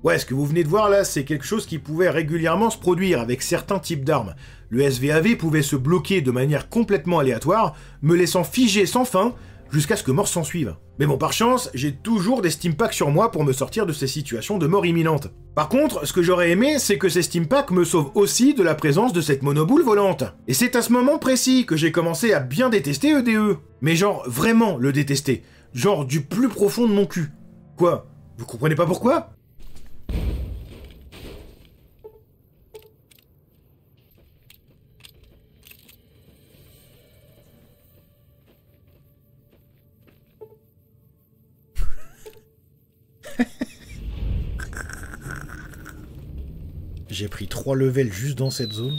Ouais, ce que vous venez de voir là, c'est quelque chose qui pouvait régulièrement se produire avec certains types d'armes. Le SVAV pouvait se bloquer de manière complètement aléatoire, me laissant figé sans fin, jusqu'à ce que mort s'en suive. Mais bon, par chance, j'ai toujours des Stimpaks sur moi pour me sortir de ces situations de mort imminente. Par contre, ce que j'aurais aimé, c'est que ces Stimpaks me sauvent aussi de la présence de cette monoboule volante. Et c'est à ce moment précis que j'ai commencé à bien détester EDE. Mais genre, vraiment le détester. Genre du plus profond de mon cul. Quoi? Vous comprenez pas pourquoi? J'ai pris 3 levels juste dans cette zone.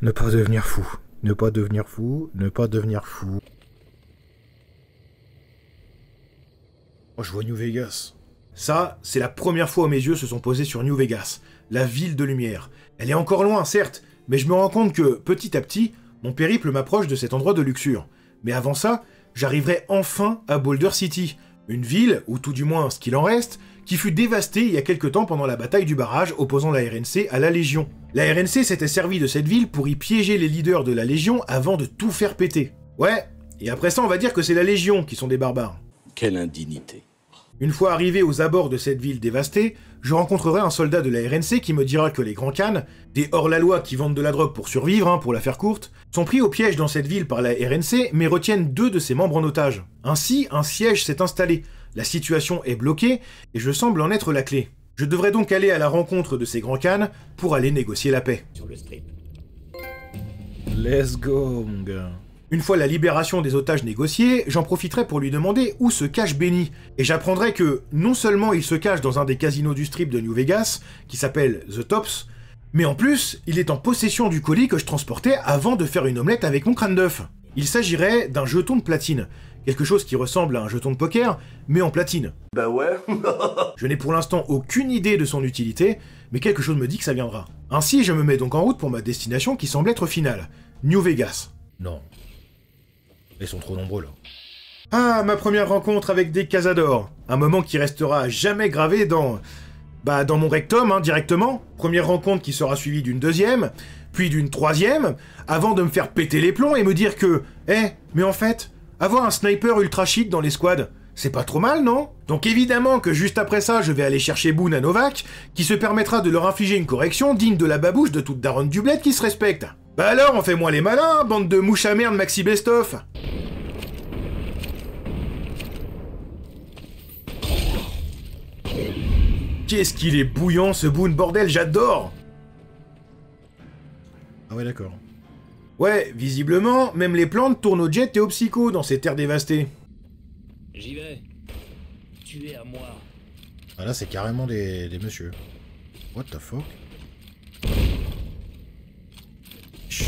Ne pas devenir fou. Ne pas devenir fou. Ne pas devenir fou. Oh, je vois New Vegas. Ça, c'est la première fois où mes yeux se sont posés sur New Vegas, la ville de lumière. Elle est encore loin, certes, mais je me rends compte que, petit à petit, mon périple m'approche de cet endroit de luxure. Mais avant ça, j'arriverai enfin à Boulder City, une ville, ou tout du moins ce qu'il en reste, qui fut dévastée il y a quelque temps pendant la bataille du barrage opposant la RNC à la Légion. La RNC s'était servie de cette ville pour y piéger les leaders de la Légion avant de tout faire péter. Ouais, et après ça on va dire que c'est la Légion qui sont des barbares. Quelle indignité. Une fois arrivé aux abords de cette ville dévastée, je rencontrerai un soldat de la RNC qui me dira que les Grands Khan, des hors-la-loi qui vendent de la drogue pour survivre, pour la faire courte, sont pris au piège dans cette ville par la RNC mais retiennent 2 de ses membres en otage. Ainsi, un siège s'est installé. La situation est bloquée, et je semble en être la clé. Je devrais donc aller à la rencontre de ces Grands Khan pour aller négocier la paix. Sur le strip. Let's go, mon gars. Une fois la libération des otages négociée, j'en profiterai pour lui demander où se cache Benny, et j'apprendrai que non seulement il se cache dans un des casinos du strip de New Vegas, qui s'appelle The Tops, mais en plus, il est en possession du colis que je transportais avant de faire une omelette avec mon crâne d'œuf. Il s'agirait d'un jeton de platine, quelque chose qui ressemble à un jeton de poker, mais en platine. Bah ouais. Je n'ai pour l'instant aucune idée de son utilité, mais quelque chose me dit que ça viendra. Ainsi, je me mets donc en route pour ma destination qui semble être finale, New Vegas. Non. Ils sont trop nombreux là. Ah, ma première rencontre avec des Cazadors. Un moment qui restera à jamais gravé dans mon rectum, directement. Première rencontre qui sera suivie d'une deuxième, puis d'une troisième, avant de me faire péter les plombs et me dire que, mais en fait, avoir un sniper ultra cheat dans les squads, c'est pas trop mal, non? Donc évidemment que juste après ça, je vais aller chercher Boone à Novak, qui se permettra de leur infliger une correction digne de la babouche de toute daronne du bled qui se respecte. Bah alors, on fait moins les malins, bande de mouches à merde maxi best-of. Qu'est-ce qu'il est bouillant ce Boone, bordel, j'adore! Ah ouais, d'accord. Ouais, visiblement, même les plantes tournent au jet et au psycho dans ces terres dévastées. J'y vais. Tu es à moi. Ah là, c'est carrément des messieurs. What the fuck? Chut.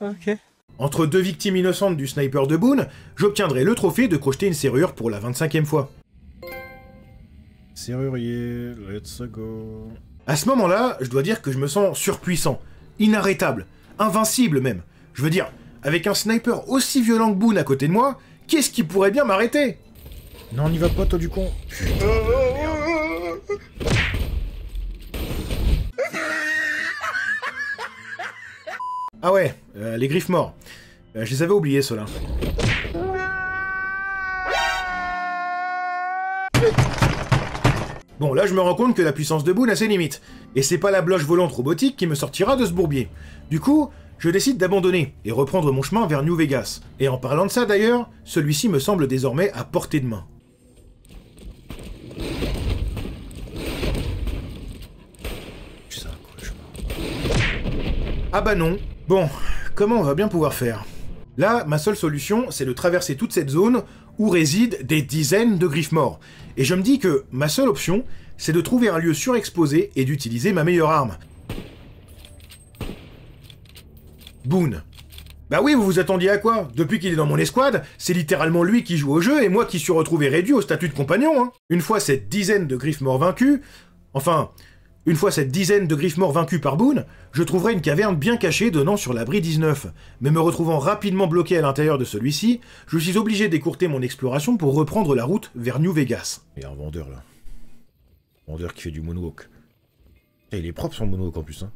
Ok. Entre deux victimes innocentes du sniper de Boone, j'obtiendrai le trophée de crocheter une serrure pour la 25e fois. Serrurier, let's go. À ce moment-là, je dois dire que je me sens surpuissant, inarrêtable, invincible même. Je veux dire, avec un sniper aussi violent que Boone à côté de moi, qu'est-ce qui pourrait bien m'arrêter? Non, n'y va pas, toi du con. Putain de merde. Ah ouais, les griffes morts. Je les avais oubliés, ceux-là. Bon, là je me rends compte que la puissance de Boone a ses limites. Et c'est pas la bloche volante robotique qui me sortira de ce bourbier. Du coup, je décide d'abandonner et reprendre mon chemin vers New Vegas. Et en parlant de ça d'ailleurs, celui-ci me semble désormais à portée de main. C'est un cauchemar. Ah bah non. Bon, comment on va bien pouvoir faire? Là, ma seule solution, c'est de traverser toute cette zone où résident des dizaines de griffes morts. Et je me dis que ma seule option, c'est de trouver un lieu surexposé et d'utiliser ma meilleure arme. Boone. Bah oui, vous vous attendiez à quoi? Depuis qu'il est dans mon escouade, c'est littéralement lui qui joue au jeu et moi qui suis retrouvé réduit au statut de compagnon, hein. Une fois cette dizaine de griffes morts vaincus... Enfin... Une fois cette dizaine de griffes morts vaincus par Boone, je trouverai une caverne bien cachée donnant sur l'abri 19. Mais me retrouvant rapidement bloqué à l'intérieur de celui-ci, je suis obligé d'écourter mon exploration pour reprendre la route vers New Vegas. Il y a un vendeur là. Un vendeur qui fait du moonwalk. Et il est propre son moonwalk en plus, hein.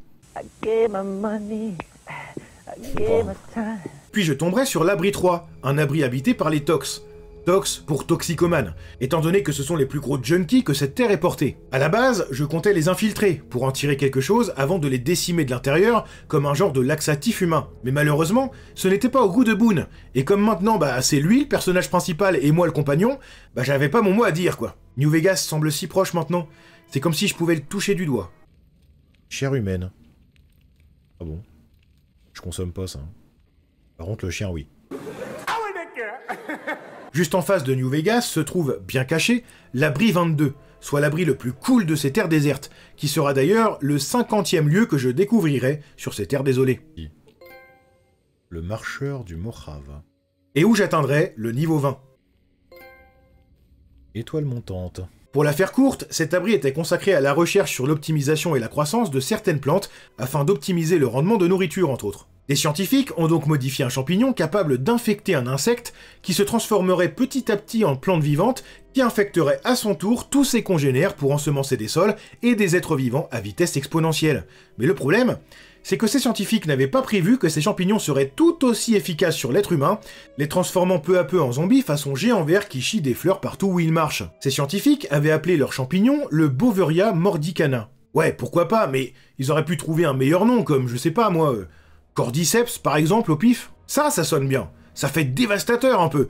Puis je tomberai sur l'abri 3, un abri habité par les Tox. Tox pour toxicomane, étant donné que ce sont les plus gros junkies que cette terre ait porté. À la base, je comptais les infiltrer, pour en tirer quelque chose avant de les décimer de l'intérieur, comme un genre de laxatif humain. Mais malheureusement, ce n'était pas au goût de Boone, et comme maintenant, bah c'est lui le personnage principal et moi le compagnon, bah j'avais pas mon mot à dire quoi. New Vegas semble si proche maintenant, c'est comme si je pouvais le toucher du doigt. Chair humaine. Ah bon? Je consomme pas ça. Par contre le chien oui. Juste en face de New Vegas se trouve, bien caché, l'abri 22, soit l'abri le plus cool de ces terres désertes, qui sera d'ailleurs le 50e lieu que je découvrirai sur ces terres désolées. Le marcheur du Mojave. Et où j'atteindrai le niveau 20. Étoile montante. Pour la faire courte, cet abri était consacré à la recherche sur l'optimisation et la croissance de certaines plantes, afin d'optimiser le rendement de nourriture entre autres. Les scientifiques ont donc modifié un champignon capable d'infecter un insecte qui se transformerait petit à petit en plante vivante qui infecterait à son tour tous ses congénères pour ensemencer des sols et des êtres vivants à vitesse exponentielle. Mais le problème, c'est que ces scientifiques n'avaient pas prévu que ces champignons seraient tout aussi efficaces sur l'être humain, les transformant peu à peu en zombies façon géant vert qui chie des fleurs partout où ils marchent. Ces scientifiques avaient appelé leur champignon le Boveria mordicana. Ouais, pourquoi pas, mais ils auraient pu trouver un meilleur nom comme, je sais pas moi... Cordyceps, par exemple, au pif. Ça sonne bien. Ça fait dévastateur, un peu.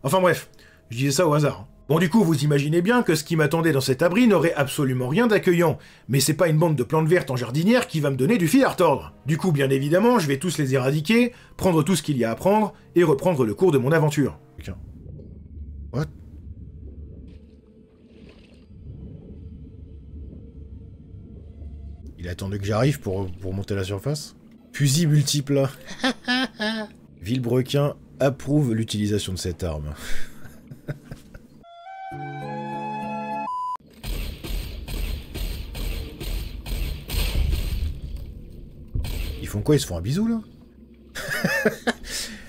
Enfin bref, je disais ça au hasard. Bon, du coup, vous imaginez bien que ce qui m'attendait dans cet abri n'aurait absolument rien d'accueillant. Mais c'est pas une bande de plantes vertes en jardinière qui va me donner du fil à retordre. Du coup, bien évidemment, je vais tous les éradiquer, prendre tout ce qu'il y a à prendre, et reprendre le cours de mon aventure. Tiens. What? Il a attendu que j'arrive pour monter à la surface? Fusil multiple. Villebrequin approuve l'utilisation de cette arme. Ils font quoi? Ils se font un bisou là?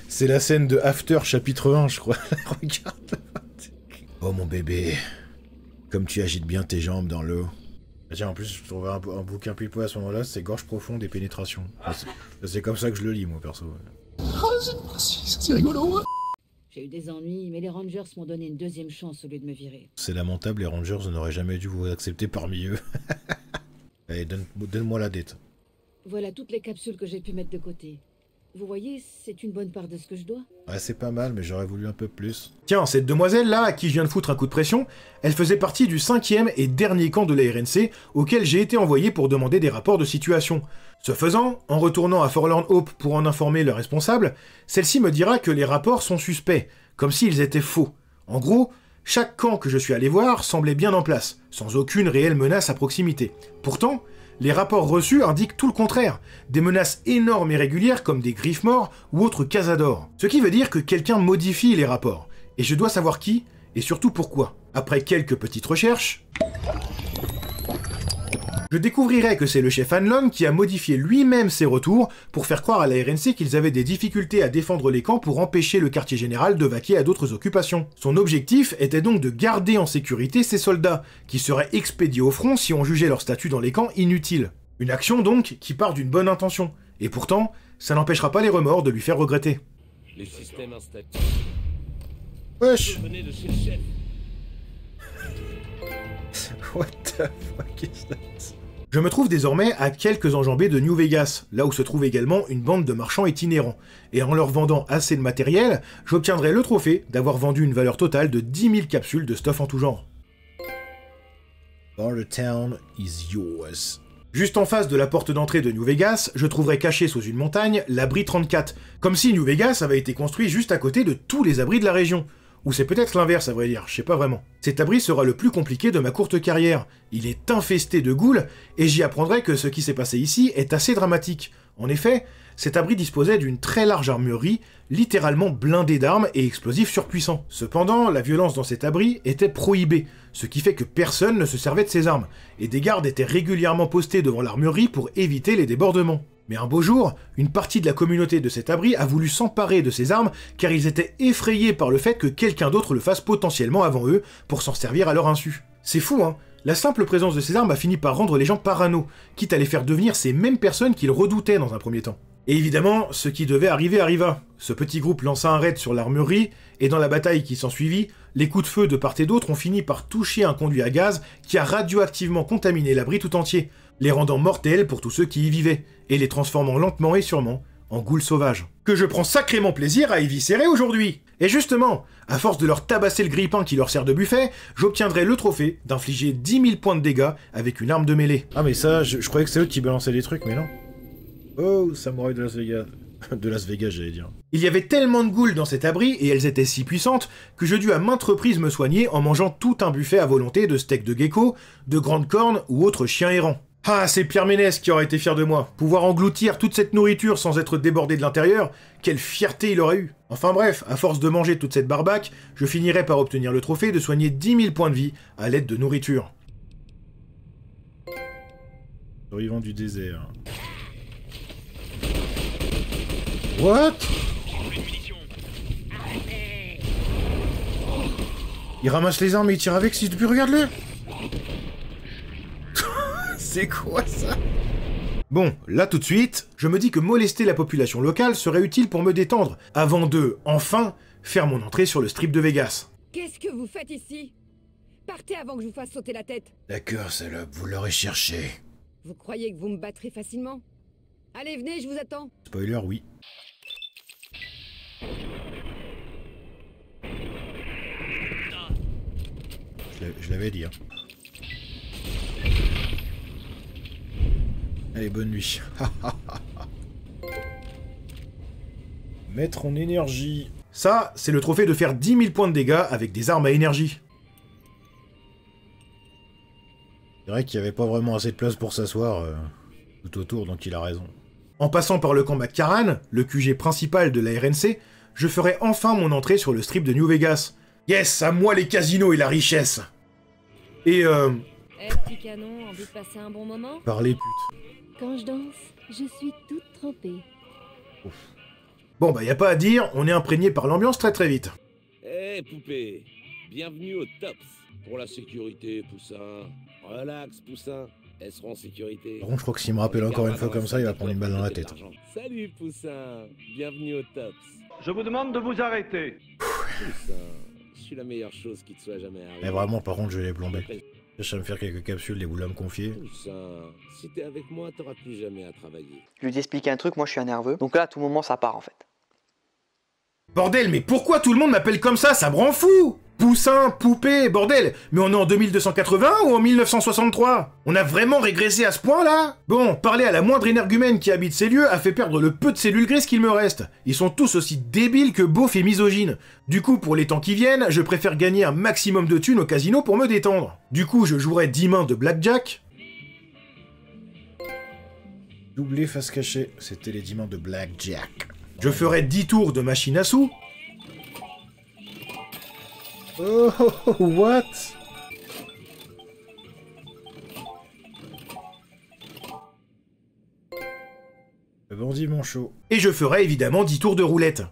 C'est la scène de After chapitre 1 je crois. Regarde. Oh mon bébé. Comme tu agites bien tes jambes dans l'eau. Tiens, en plus, je trouvais un bouquin pipo à ce moment-là, c'est Gorge profonde et pénétration. C'est comme ça que je le lis, moi, perso. C'est rigolo. J'ai eu des ennuis, mais les Rangers m'ont donné une deuxième chance au lieu de me virer. C'est lamentable, les Rangers n'auraient jamais dû vous accepter parmi eux. Allez, donne-moi la dette. Voilà toutes les capsules que j'ai pu mettre de côté. Vous voyez, c'est une bonne part de ce que je dois. Ouais, c'est pas mal, mais j'aurais voulu un peu plus. Tiens, cette demoiselle-là, à qui je viens de foutre un coup de pression, elle faisait partie du 5e et dernier camp de la RNC, auquel j'ai été envoyé pour demander des rapports de situation. Ce faisant, en retournant à Forlorn Hope pour en informer le responsable, celle-ci me dira que les rapports sont suspects, comme s'ils étaient faux. En gros, chaque camp que je suis allé voir semblait bien en place, sans aucune réelle menace à proximité. Pourtant, Les rapports reçus indiquent tout le contraire, des menaces énormes et régulières comme des griffes morts ou autres cazadors. Ce qui veut dire que quelqu'un modifie les rapports, et je dois savoir qui, et surtout pourquoi. Après quelques petites recherches, je découvrirai que c'est le chef Hanlon qui a modifié lui-même ses retours pour faire croire à la RNC qu'ils avaient des difficultés à défendre les camps pour empêcher le quartier général de vaquer à d'autres occupations. Son objectif était donc de garder en sécurité ses soldats, qui seraient expédiés au front si on jugeait leur statut dans les camps inutile. Une action donc qui part d'une bonne intention, et pourtant, ça n'empêchera pas les remords de lui faire regretter. Les systèmes installés. Wesh. Venez de chez le chef. What the fuck is that? Je me trouve désormais à quelques enjambées de New Vegas, là où se trouve également une bande de marchands itinérants, et en leur vendant assez de matériel, j'obtiendrai le trophée d'avoir vendu une valeur totale de 10 000 capsules de stuff en tout genre. Bartertown is yours. Juste en face de la porte d'entrée de New Vegas, je trouverai caché sous une montagne l'abri 34, comme si New Vegas avait été construit juste à côté de tous les abris de la région. Ou c'est peut-être l'inverse à vrai dire, je sais pas vraiment. Cet abri sera le plus compliqué de ma courte carrière. Il est infesté de ghouls, et j'y apprendrai que ce qui s'est passé ici est assez dramatique. En effet, cet abri disposait d'une très large armurerie, littéralement blindée d'armes et explosifs surpuissants. Cependant, la violence dans cet abri était prohibée, ce qui fait que personne ne se servait de ces armes, et des gardes étaient régulièrement postés devant l'armurerie pour éviter les débordements. Mais un beau jour, une partie de la communauté de cet abri a voulu s'emparer de ces armes car ils étaient effrayés par le fait que quelqu'un d'autre le fasse potentiellement avant eux pour s'en servir à leur insu. C'est fou, hein? La simple présence de ces armes a fini par rendre les gens parano, quitte à les faire devenir ces mêmes personnes qu'ils redoutaient dans un premier temps. Et évidemment, ce qui devait arriver arriva. Ce petit groupe lança un raid sur l'armurerie, et dans la bataille qui s'ensuivit, les coups de feu de part et d'autre ont fini par toucher un conduit à gaz qui a radioactivement contaminé l'abri tout entier, les rendant mortels pour tous ceux qui y vivaient, et les transformant lentement et sûrement en ghouls sauvages. Que je prends sacrément plaisir à y viscérer aujourd'hui. Et justement, à force de leur tabasser le grille-pain qui leur sert de buffet, j'obtiendrai le trophée d'infliger 10 000 points de dégâts avec une arme de mêlée. Ah mais ça, je croyais que c'est eux qui balançaient des trucs, mais non. Oh, samouraï de Las Vegas. De Las Vegas, j'allais dire. Il y avait tellement de ghouls dans cet abri, et elles étaient si puissantes, que je dus à maintes reprises me soigner en mangeant tout un buffet à volonté de steaks de gecko, de grandes cornes ou autres chiens errants. Ah, c'est Pierre Ménès qui aurait été fier de moi. Pouvoir engloutir toute cette nourriture sans être débordé de l'intérieur, quelle fierté il aurait eu. Enfin bref, à force de manger toute cette barbaque, je finirai par obtenir le trophée de soigner 10 000 points de vie à l'aide de nourriture. Survivant du désert. What? Il ramasse les armes et il tire avec, si depuis regarde-le. C'est quoi ça? Bon, là tout de suite, je me dis que molester la population locale serait utile pour me détendre, avant de, enfin, faire mon entrée sur le strip de Vegas. Qu'est-ce que vous faites ici? Partez avant que je vous fasse sauter la tête. D'accord, salope, vous l'aurez cherché. Vous croyez que vous me battrez facilement? Allez, venez, je vous attends. Spoiler, oui. Je l'avais dit, hein. Allez, bonne nuit. Mettre en énergie. Ça, c'est le trophée de faire 10 000 points de dégâts avec des armes à énergie. C'est vrai qu'il n'y avait pas vraiment assez de place pour s'asseoir tout autour, donc il a raison. En passant par le camp McCarran, le QG principal de la RNC, je ferai enfin mon entrée sur le strip de New Vegas. Yes, à moi les casinos et la richesse. Et petit canon, envie de passer un bon moment? Parlez pute. Quand je danse, je suis toute trempée. Ouf. Bon bah y a pas à dire, on est imprégné par l'ambiance très très vite. Eh poupée, bienvenue au Tops. Pour la sécurité, Poussin. Relax, Poussin. Elles seront en sécurité. Par contre, je crois que s'il me rappelle encore une fois comme ça, il va prendre une balle dans la tête. Salut, Poussin. Bienvenue au Tops. Je vous demande de vous arrêter. Poussin, je suis la meilleure chose qui te soit jamais arrivée. Mais vraiment, par contre, je vais les plomber. Je vais me faire quelques capsules, les voulez me confier. Poussin, si t'es avec moi, t'auras plus jamais à travailler. Je lui ai expliqué un truc, moi je suis un nerveux. Donc là, à tout moment, ça part en fait. Bordel, mais pourquoi tout le monde m'appelle comme ça? Ça me rend fou! Poussin, poupée, bordel! Mais on est en 2280 ou en 1963? On a vraiment régressé à ce point-là? Bon, parler à la moindre énergumène qui habite ces lieux a fait perdre le peu de cellules grises qu'il me reste. Ils sont tous aussi débiles que beaufs et misogynes. Du coup, pour les temps qui viennent, je préfère gagner un maximum de thunes au casino pour me détendre. Du coup, je jouerai 10 mains de blackjack. Doublé face cachée, c'était les diamants de Blackjack. Je ferai 10 tours de machine à sous. Oh, what? Le bandit manchot. Et je ferai évidemment 10 tours de roulette.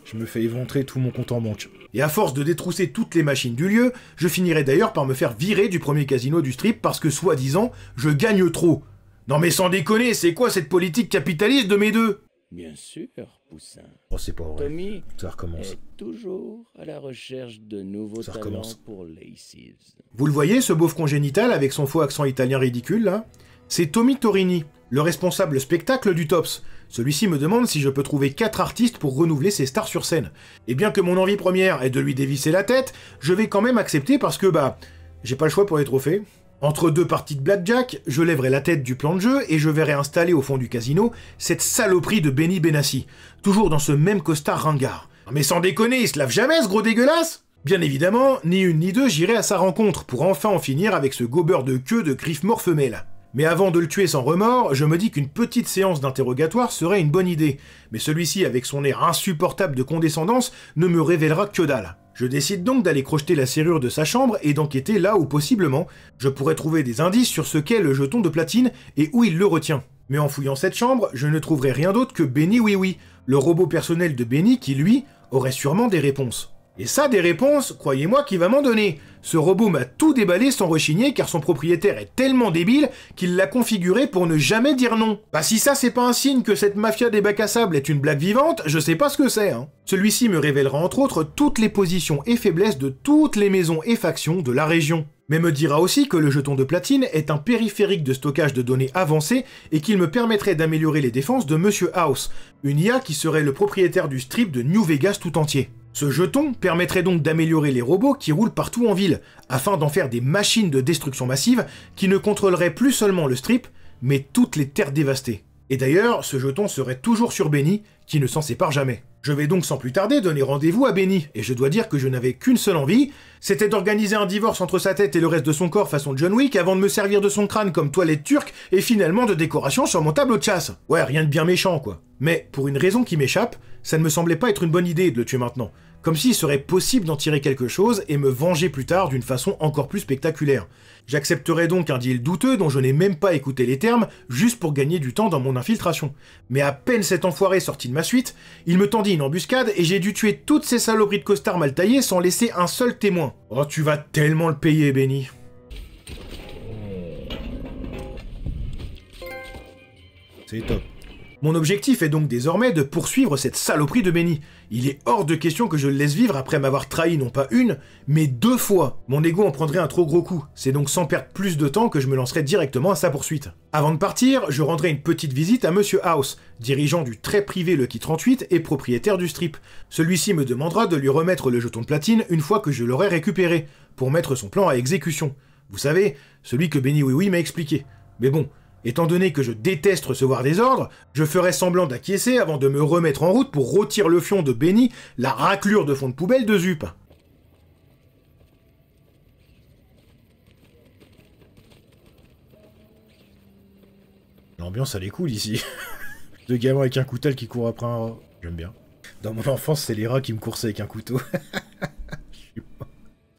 Je me fais éventrer tout mon compte en banque. Et à force de détrousser toutes les machines du lieu, je finirai d'ailleurs par me faire virer du premier casino du strip parce que, soi-disant, je gagne trop. Non mais sans déconner, c'est quoi cette politique capitaliste de mes deux? Bien sûr, Poussin. Oh, c'est pas vrai. Tommy ça recommence. est toujours à la recherche de nouveaux ça talents recommence. pour Lacey's. Vous le voyez, ce beauf congénital avec son faux accent italien ridicule, là? C'est Tommy Torini, le responsable spectacle du Tops. Celui-ci me demande si je peux trouver 4 artistes pour renouveler ses stars sur scène. Et bien que mon envie première est de lui dévisser la tête, je vais quand même accepter parce que, j'ai pas le choix pour les trophées. Entre 2 parties de blackjack, je lèverai la tête du plan de jeu et je verrai installer au fond du casino cette saloperie de Benny Benassi, toujours dans ce même costard ringard. Mais sans déconner, il se lave jamais ce gros dégueulasse? Bien évidemment, ni une ni deux, j'irai à sa rencontre pour enfin en finir avec ce gobeur de queue de griffes morfemelles. Mais avant de le tuer sans remords, je me dis qu'une petite séance d'interrogatoire serait une bonne idée. Mais celui-ci, avec son air insupportable de condescendance, ne me révélera que dalle. Je décide donc d'aller crocheter la serrure de sa chambre et d'enquêter là où, possiblement, je pourrais trouver des indices sur ce qu'est le jeton de platine et où il le retient. Mais en fouillant cette chambre, je ne trouverai rien d'autre que Benny Oui Oui, le robot personnel de Benny qui, lui, aurait sûrement des réponses. Et ça, des réponses, croyez-moi qu'il va m'en donner. Ce robot m'a tout déballé sans rechigner car son propriétaire est tellement débile qu'il l'a configuré pour ne jamais dire non. Si ça c'est pas un signe que cette mafia des bacs à sable est une blague vivante, je sais pas ce que c'est, hein. Celui-ci me révélera entre autres toutes les positions et faiblesses de toutes les maisons et factions de la région. Mais me dira aussi que le jeton de platine est un périphérique de stockage de données avancé et qu'il me permettrait d'améliorer les défenses de Monsieur House, une IA qui serait le propriétaire du strip de New Vegas tout entier. Ce jeton permettrait donc d'améliorer les robots qui roulent partout en ville, afin d'en faire des machines de destruction massive qui ne contrôleraient plus seulement le strip, mais toutes les terres dévastées. Et d'ailleurs, ce jeton serait toujours sur Benny, qui ne s'en sépare jamais. Je vais donc sans plus tarder donner rendez-vous à Benny, et je dois dire que je n'avais qu'une seule envie, c'était d'organiser un divorce entre sa tête et le reste de son corps façon John Wick avant de me servir de son crâne comme toilette turque et finalement de décoration sur mon tableau de chasse. Ouais, rien de bien méchant quoi. Mais pour une raison qui m'échappe, ça ne me semblait pas être une bonne idée de le tuer maintenant. Comme s'il serait possible d'en tirer quelque chose et me venger plus tard d'une façon encore plus spectaculaire. J'accepterais donc un deal douteux dont je n'ai même pas écouté les termes, juste pour gagner du temps dans mon infiltration. Mais à peine cet enfoiré sorti de ma suite, il me tendit une embuscade et j'ai dû tuer toutes ces saloperies de costards mal taillés sans laisser un seul témoin. Oh, tu vas tellement le payer, Benny. C'est top. Mon objectif est donc désormais de poursuivre cette saloperie de Benny. Il est hors de question que je le laisse vivre après m'avoir trahi non pas une, mais 2 fois. Mon ego en prendrait un trop gros coup. C'est donc sans perdre plus de temps que je me lancerai directement à sa poursuite. Avant de partir, je rendrai une petite visite à Monsieur House, dirigeant du très privé Lucky 38 et propriétaire du strip. Celui-ci me demandera de lui remettre le jeton de platine une fois que je l'aurai récupéré, pour mettre son plan à exécution. Vous savez, celui que Benny Oui Oui m'a expliqué. Mais bon, étant donné que je déteste recevoir des ordres, je ferai semblant d'acquiescer avant de me remettre en route pour rôtir le fion de Benny, la raclure de fond de poubelle de Zup. L'ambiance elle est cool ici. 2 gamins avec un couteau qui courent après un rat. J'aime bien. Dans mon enfance, c'est les rats qui me coursaient avec un couteau.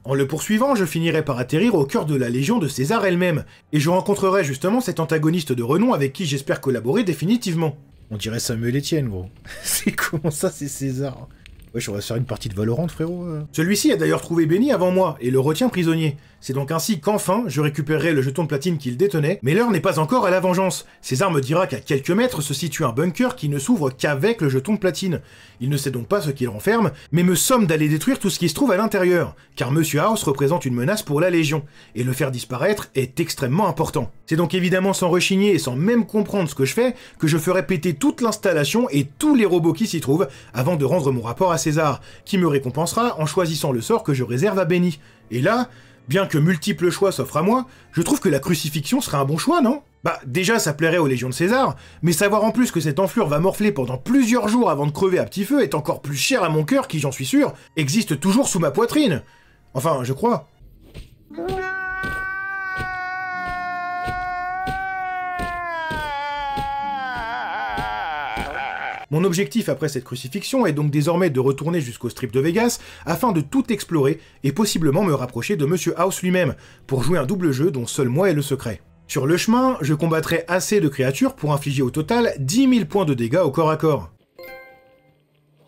En le poursuivant, je finirai par atterrir au cœur de la Légion de César elle-même, et je rencontrerai justement cet antagoniste de renom avec qui j'espère collaborer définitivement. On dirait Samuel Etienne, gros. C'est comment ça, c'est César? Wesh, on va se faire une partie de Valorant, frérot. Celui-ci a d'ailleurs trouvé Benny avant moi, et le retient prisonnier. C'est donc ainsi qu'enfin, je récupérerai le jeton de platine qu'il détenait, mais l'heure n'est pas encore à la vengeance. César me dira qu'à quelques mètres se situe un bunker qui ne s'ouvre qu'avec le jeton de platine. Il ne sait donc pas ce qu'il renferme, mais me somme d'aller détruire tout ce qui se trouve à l'intérieur, car Monsieur House représente une menace pour la Légion, et le faire disparaître est extrêmement important. C'est donc évidemment sans rechigner et sans même comprendre ce que je fais, que je ferai péter toute l'installation et tous les robots qui s'y trouvent, avant de rendre mon rapport à César, qui me récompensera en choisissant le sort que je réserve à Benny. Et là, bien que multiples choix s'offrent à moi, je trouve que la crucifixion serait un bon choix, non? Déjà ça plairait aux Légions de César, mais savoir en plus que cette enflure va morfler pendant plusieurs jours avant de crever à petit feu est encore plus cher à mon cœur qui, j'en suis sûr, existe toujours sous ma poitrine. Enfin, je crois. Mon objectif après cette crucifixion est donc désormais de retourner jusqu'au strip de Vegas afin de tout explorer et possiblement me rapprocher de Monsieur House lui-même pour jouer un double jeu dont seul moi ai le secret. Sur le chemin, je combattrai assez de créatures pour infliger au total 10 000 points de dégâts au corps à corps.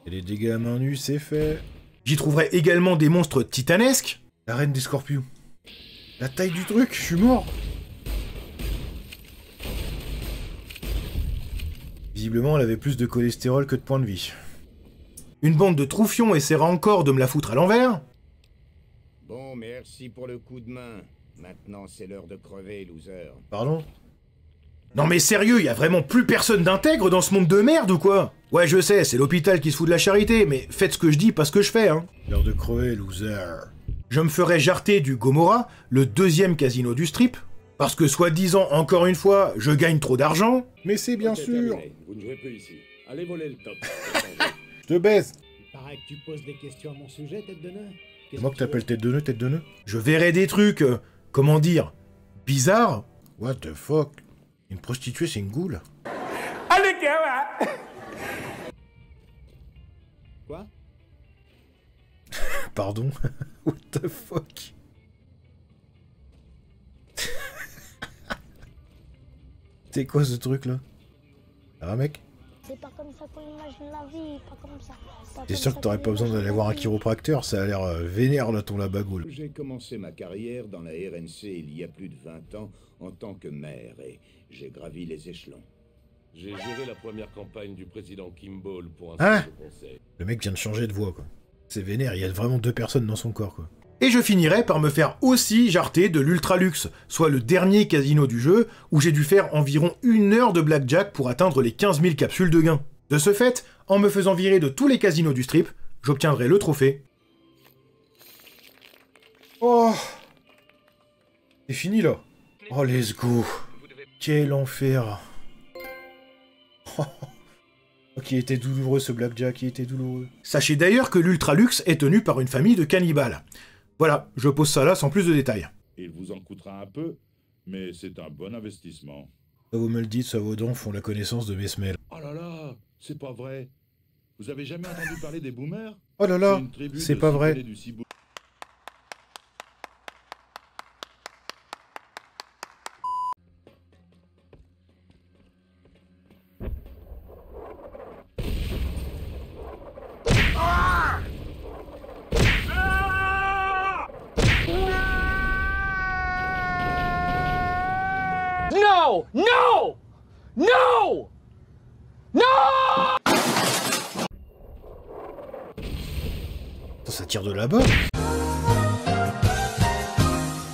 Et les dégâts à main nue, c'est fait. J'y trouverai également des monstres titanesques. La reine des scorpions. La taille du truc, je suis mort. Visiblement, elle avait plus de cholestérol que de points de vie. Une bande de troufions essaiera encore de me la foutre à l'envers. Bon, merci pour le coup de main. Maintenant, c'est l'heure de crever, loser. Pardon? Non mais sérieux, y a vraiment plus personne d'intègre dans ce monde de merde ou quoi? Ouais, je sais, c'est l'hôpital qui se fout de la charité, mais faites ce que je dis, pas ce que je fais, hein. L'heure de crever, loser. Je me ferai jarter du Gomorrah, le deuxième casino du strip, parce que soi-disant, encore une fois, je gagne trop d'argent, mais c'est bien sûr... Vous ne jouez plus ici. Allez voler le top. Je te baise. Il paraît que tu poses des questions à mon sujet, tête de nœud. C'est moi que t'appelles tête de nœud? Je verrai des trucs, comment dire, bizarres. What the fuck? Une prostituée, c'est une goule. Allez, gamin! Quoi? Pardon? What the fuck? C'est quoi ce truc là? Ah mec? C'est pas comme ça qu'on imagine la vie, pas comme ça. T'es sûr que t'aurais pas besoin d'aller voir un chiropracteur? Ça a l'air vénère là ton labagoule. J'ai commencé ma carrière dans la RNC il y a plus de 20 ans en tant que maire et j'ai gravi les échelons. J'ai géré la première campagne du président Kimball pour un Hein? centre de conseil. Le mec vient de changer de voix quoi. C'est vénère, il y a vraiment 2 personnes dans son corps quoi. Et je finirai par me faire aussi jarter de l'Ultraluxe, soit le dernier casino du jeu, où j'ai dû faire environ 1 heure de blackjack pour atteindre les 15 000 capsules de gain. De ce fait, en me faisant virer de tous les casinos du strip, j'obtiendrai le trophée. Oh! C'est fini là. Oh let's go. Quel enfer. Oh, qui était douloureux ce blackjack, qui était douloureux. Sachez d'ailleurs que l'Ultraluxe est tenu par une famille de cannibales. Voilà, je pose ça là sans plus de détails. Il vous en coûtera un peu, mais c'est un bon investissement. Ça vous me le dites, ça vos dents font la connaissance de mes semelles. Oh là là, c'est pas vrai. Vous avez jamais entendu parler des boomers? Oh là là, c'est pas vrai. No! No! No! No! Ça tire de là-bas.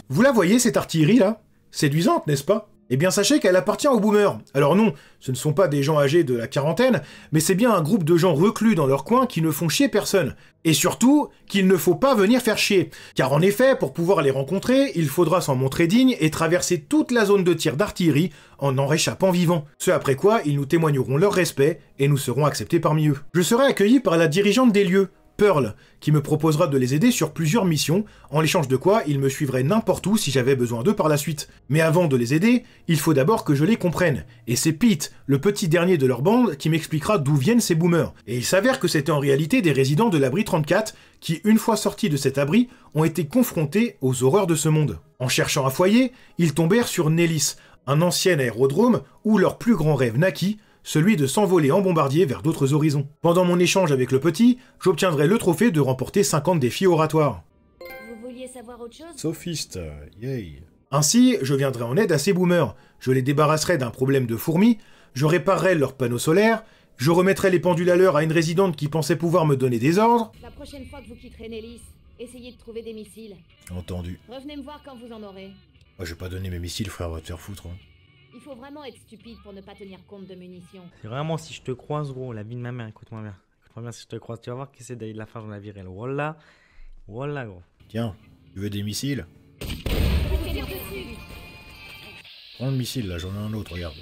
Vous la voyez cette artillerie là? Séduisante, n'est-ce pas? Eh bien sachez qu'elle appartient aux boomers. Alors non, ce ne sont pas des gens âgés de la quarantaine, mais c'est bien un groupe de gens reclus dans leur coin qui ne font chier personne. Et surtout, qu'il ne faut pas venir faire chier. Car en effet, pour pouvoir les rencontrer, il faudra s'en montrer digne et traverser toute la zone de tir d'artillerie en réchappant vivant. Ce après quoi, ils nous témoigneront leur respect et nous serons acceptés parmi eux. Je serai accueilli par la dirigeante des lieux, Pearl, qui me proposera de les aider sur plusieurs missions, en l'échange de quoi ils me suivraient n'importe où si j'avais besoin d'eux par la suite. Mais avant de les aider, il faut d'abord que je les comprenne, et c'est Pete, le petit dernier de leur bande, qui m'expliquera d'où viennent ces boomers. Et il s'avère que c'était en réalité des résidents de l'abri 34, qui, une fois sortis de cet abri, ont été confrontés aux horreurs de ce monde. En cherchant un foyer, ils tombèrent sur Nellis, un ancien aérodrome où leur plus grand rêve naquit, celui de s'envoler en bombardier vers d'autres horizons. Pendant mon échange avec le petit, j'obtiendrai le trophée de remporter 50 défis oratoires. Vous vouliez savoir autre chose? Sophiste, yay. Ainsi, je viendrai en aide à ces boomers, je les débarrasserai d'un problème de fourmis, je réparerai leurs panneaux solaires, je remettrai les pendules à l'heure à une résidente qui pensait pouvoir me donner des ordres. La prochaine fois que vous quitterez Nellis, essayez de trouver des missiles. Entendu. Revenez me voir quand vous en aurez. Moi, je vais pas donner mes missiles, frère, va te faire foutre. Hein. Il faut vraiment être stupide pour ne pas tenir compte de munitions. C'est vraiment si je te croise, gros, la vie de ma mère, écoute-moi bien. Écoute-moi bien si je te croise, tu vas voir que c'est de la fin de la virelle. Voilà, voilà, gros. Tiens, tu veux des missiles? Prends le missile, là, j'en ai un autre, regarde.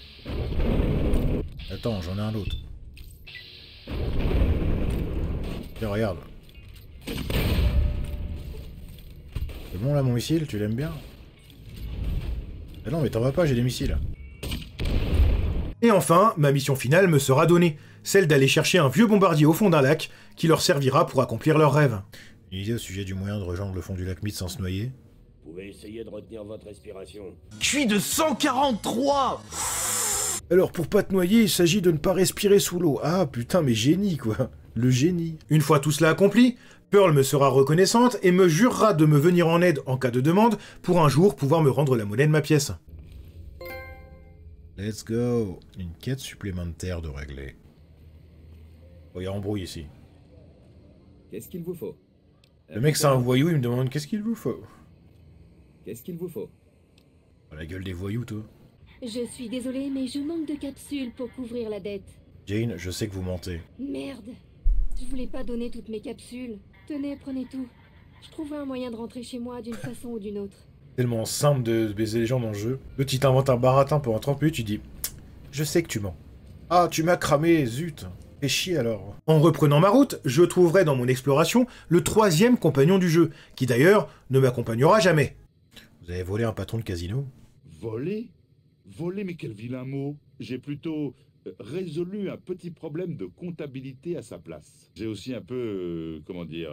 Attends, j'en ai un autre. Tiens, regarde. C'est bon, là, mon missile, tu l'aimes bien? Ah non, mais t'en vas pas, j'ai des missiles. Et enfin, ma mission finale me sera donnée, celle d'aller chercher un vieux bombardier au fond d'un lac qui leur servira pour accomplir leurs rêves. Une idée au sujet du moyen de rejoindre le fond du lac Mead sans se noyer? Vous pouvez essayer de retenir votre respiration. Je suis de 143. Alors pour pas te noyer, il s'agit de ne pas respirer sous l'eau. Ah putain, mais génie quoi. Le génie. Une fois tout cela accompli, Pearl me sera reconnaissante et me jurera de me venir en aide en cas de demande pour un jour pouvoir me rendre la monnaie de ma pièce. Let's go. Une quête supplémentaire de régler. Oh, il y a embrouille ici. Qu'est-ce qu'il vous faut? Le mec c'est un voyou, il me demande qu'est-ce qu'il vous faut. Qu'est-ce qu'il vous faut? Oh, la gueule des voyous, toi. Je suis désolée, mais je manque de capsules pour couvrir la dette. Jane, je sais que vous mentez. Merde. Je voulais pas donner toutes mes capsules. Tenez, prenez tout. Je trouvais un moyen de rentrer chez moi d'une façon ou d'une autre. Tellement simple de baiser les gens dans le jeu. Le tu t'inventes un baratin pendant 30 minutes, tu dis « Je sais que tu mens. » Ah, tu m'as cramé, zut. Fais chier alors. En reprenant ma route, je trouverai dans mon exploration le 3e compagnon du jeu, qui d'ailleurs ne m'accompagnera jamais. Vous avez volé un patron de casino? Voler? Voler, mais quel vilain mot. J'ai plutôt résolu un petit problème de comptabilité à sa place. J'ai aussi un peu, comment dire,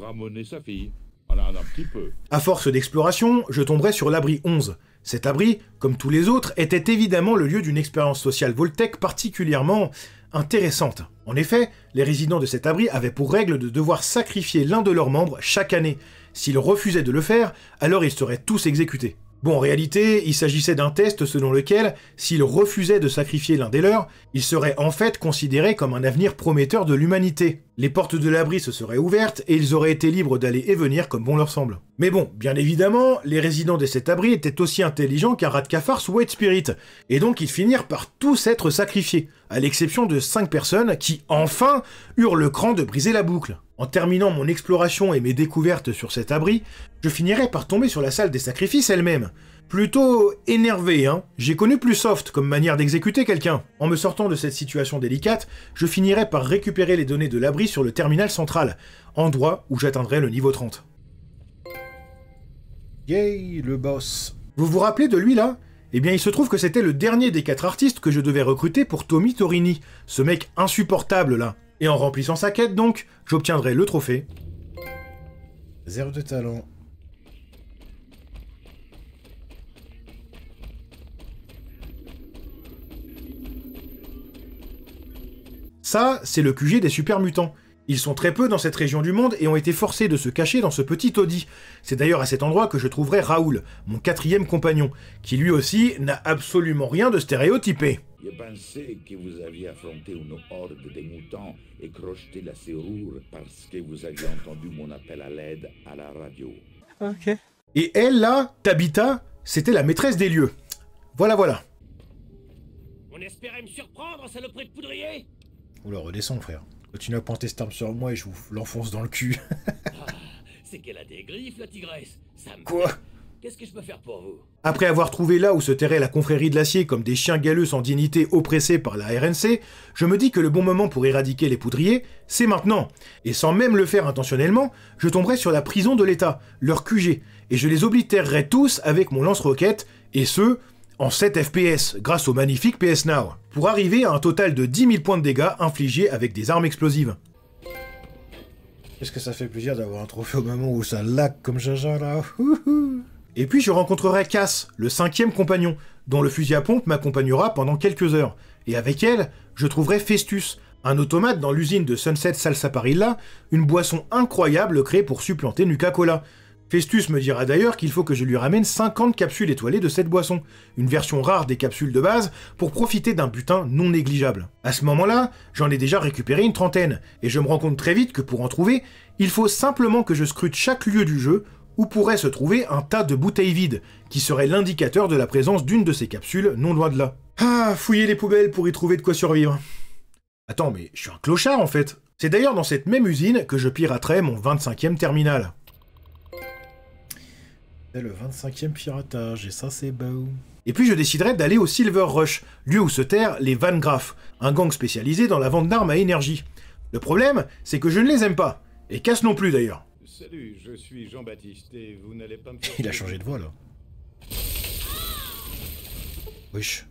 ramoné sa fille. Voilà, un petit peu. À force d'exploration, je tomberai sur l'abri 11. Cet abri, comme tous les autres, était évidemment le lieu d'une expérience sociale Voltec particulièrement intéressante. En effet, les résidents de cet abri avaient pour règle de devoir sacrifier l'un de leurs membres chaque année. S'ils refusaient de le faire, alors ils seraient tous exécutés. Bon, en réalité, il s'agissait d'un test selon lequel, s'ils refusaient de sacrifier l'un des leurs, ils seraient en fait considérés comme un avenir prometteur de l'humanité. Les portes de l'abri se seraient ouvertes et ils auraient été libres d'aller et venir comme bon leur semble. Mais bon, bien évidemment, les résidents de cet abri étaient aussi intelligents qu'un rat de cafard sous White Spirit, et donc ils finirent par tous être sacrifiés, à l'exception de 5 personnes qui, enfin, eurent le cran de briser la boucle. En terminant mon exploration et mes découvertes sur cet abri, je finirai par tomber sur la salle des sacrifices elle-même. Plutôt énervé, hein. J'ai connu plus soft comme manière d'exécuter quelqu'un. En me sortant de cette situation délicate, je finirai par récupérer les données de l'abri sur le terminal central, endroit où j'atteindrai le niveau 30. Yay, le boss. Vous vous rappelez de lui là? Eh bien il se trouve que c'était le dernier des 4 artistes que je devais recruter pour Tommy Torini, ce mec insupportable là. Et en remplissant sa quête donc, j'obtiendrai le trophée. 0 de talent. Ça, c'est le QG des super mutants. Ils sont très peu dans cette région du monde et ont été forcés de se cacher dans ce petit taudis. C'est d'ailleurs à cet endroit que je trouverai Raoul, mon 4e compagnon, qui lui aussi n'a absolument rien de stéréotypé. Je pensais que vous aviez affronté une horde de mutants et crocheté la serrure parce que vous aviez entendu mon appel à l'aide à la radio. Ok. Et elle, là, Tabitha, c'était la maîtresse des lieux. Voilà. On espérait me surprendre, saloperie de poudrier. Oula, redescends, frère. Continue à pointer cette arme sur moi et je vous l'enfonce dans le cul. C'est qu'elle a des griffes, la tigresse. Ça me... Quoi? Qu'est-ce que je peux faire pour vous? Après avoir trouvé là où se terrait la confrérie de l'acier comme des chiens galeux sans dignité oppressés par la RNC, je me dis que le bon moment pour éradiquer les poudriers, c'est maintenant. Et sans même le faire intentionnellement, je tomberai sur la prison de l'État, leur QG, et je les oblitérerai tous avec mon lance-roquette, et ce, en 7 FPS, grâce au magnifique PS Now, pour arriver à un total de 10 000 points de dégâts infligés avec des armes explosives. Est-ce que ça fait plaisir d'avoir un trophée au moment où ça lag comme jaja là? Et puis je rencontrerai Cass, le 5e compagnon, dont le fusil à pompe m'accompagnera pendant quelques heures. Et avec elle, je trouverai Festus, un automate dans l'usine de Sunset Salsaparilla, une boisson incroyable créée pour supplanter Nuka-Cola. Festus me dira d'ailleurs qu'il faut que je lui ramène 50 capsules étoilées de cette boisson, une version rare des capsules de base, pour profiter d'un butin non négligeable. À ce moment-là, j'en ai déjà récupéré une 30aine, et je me rends compte très vite que pour en trouver, il faut simplement que je scrute chaque lieu du jeu où pourrait se trouver un tas de bouteilles vides, qui serait l'indicateur de la présence d'une de ces capsules non loin de là. Ah, fouiller les poubelles pour y trouver de quoi survivre. Attends, mais je suis un clochard en fait. C'est d'ailleurs dans cette même usine que je piraterai mon 25e terminal. C'est le 25e piratage, et ça c'est beau. Et puis je déciderai d'aller au Silver Rush, lieu où se terrent les Van Graff, un gang spécialisé dans la vente d'armes à énergie. Le problème, c'est que je ne les aime pas. Et Cass non plus d'ailleurs. Salut, je suis Jean-Baptiste et vous n'allez pas me faire... Il a changé de voix là. Wesh.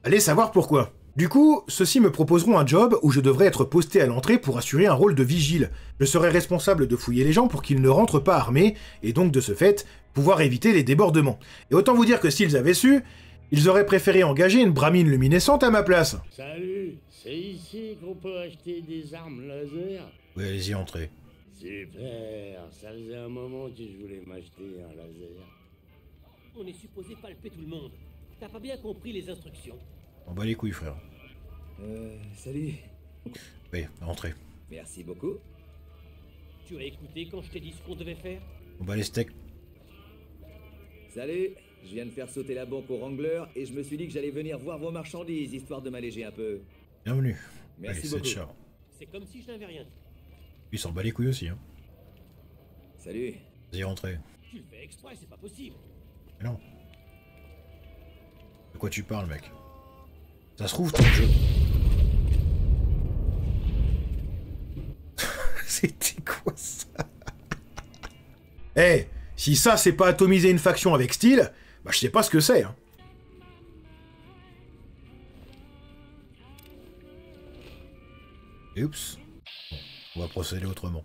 Allez savoir pourquoi. Du coup, ceux-ci me proposeront un job où je devrais être posté à l'entrée pour assurer un rôle de vigile. Je serai responsable de fouiller les gens pour qu'ils ne rentrent pas armés, et donc de ce fait, pouvoir éviter les débordements. Et autant vous dire que s'ils avaient su, ils auraient préféré engager une bramine luminescente à ma place. Salut, c'est ici qu'on peut acheter des armes laser? Oui, allez-y, entrez. Super, ça faisait un moment que je voulais m'acheter un laser. On est supposé palper tout le monde. T'as pas bien compris les instructions? On bat les couilles, frère. Salut. Oui, entrez. Merci beaucoup. Tu as écouté quand je t'ai dit ce qu'on devait faire? On bat les steaks. Salut. Je viens de faire sauter la banque au Wrangler et je me suis dit que j'allais venir voir vos marchandises, histoire de m'alléger un peu. Bienvenue. Merci allez, beaucoup. c'est chat. C'est comme si je n'avais rien dit. Il s'en bat les couilles aussi, hein. Salut. Vas-y, rentrez. Tu le fais exprès, c'est pas possible. Mais non. De quoi tu parles, mec? Ça se trouve, ton jeu... C'était quoi ça? Eh, si ça c'est pas atomiser une faction avec style, bah je sais pas ce que c'est, hein. Oups. Bon, on va procéder autrement.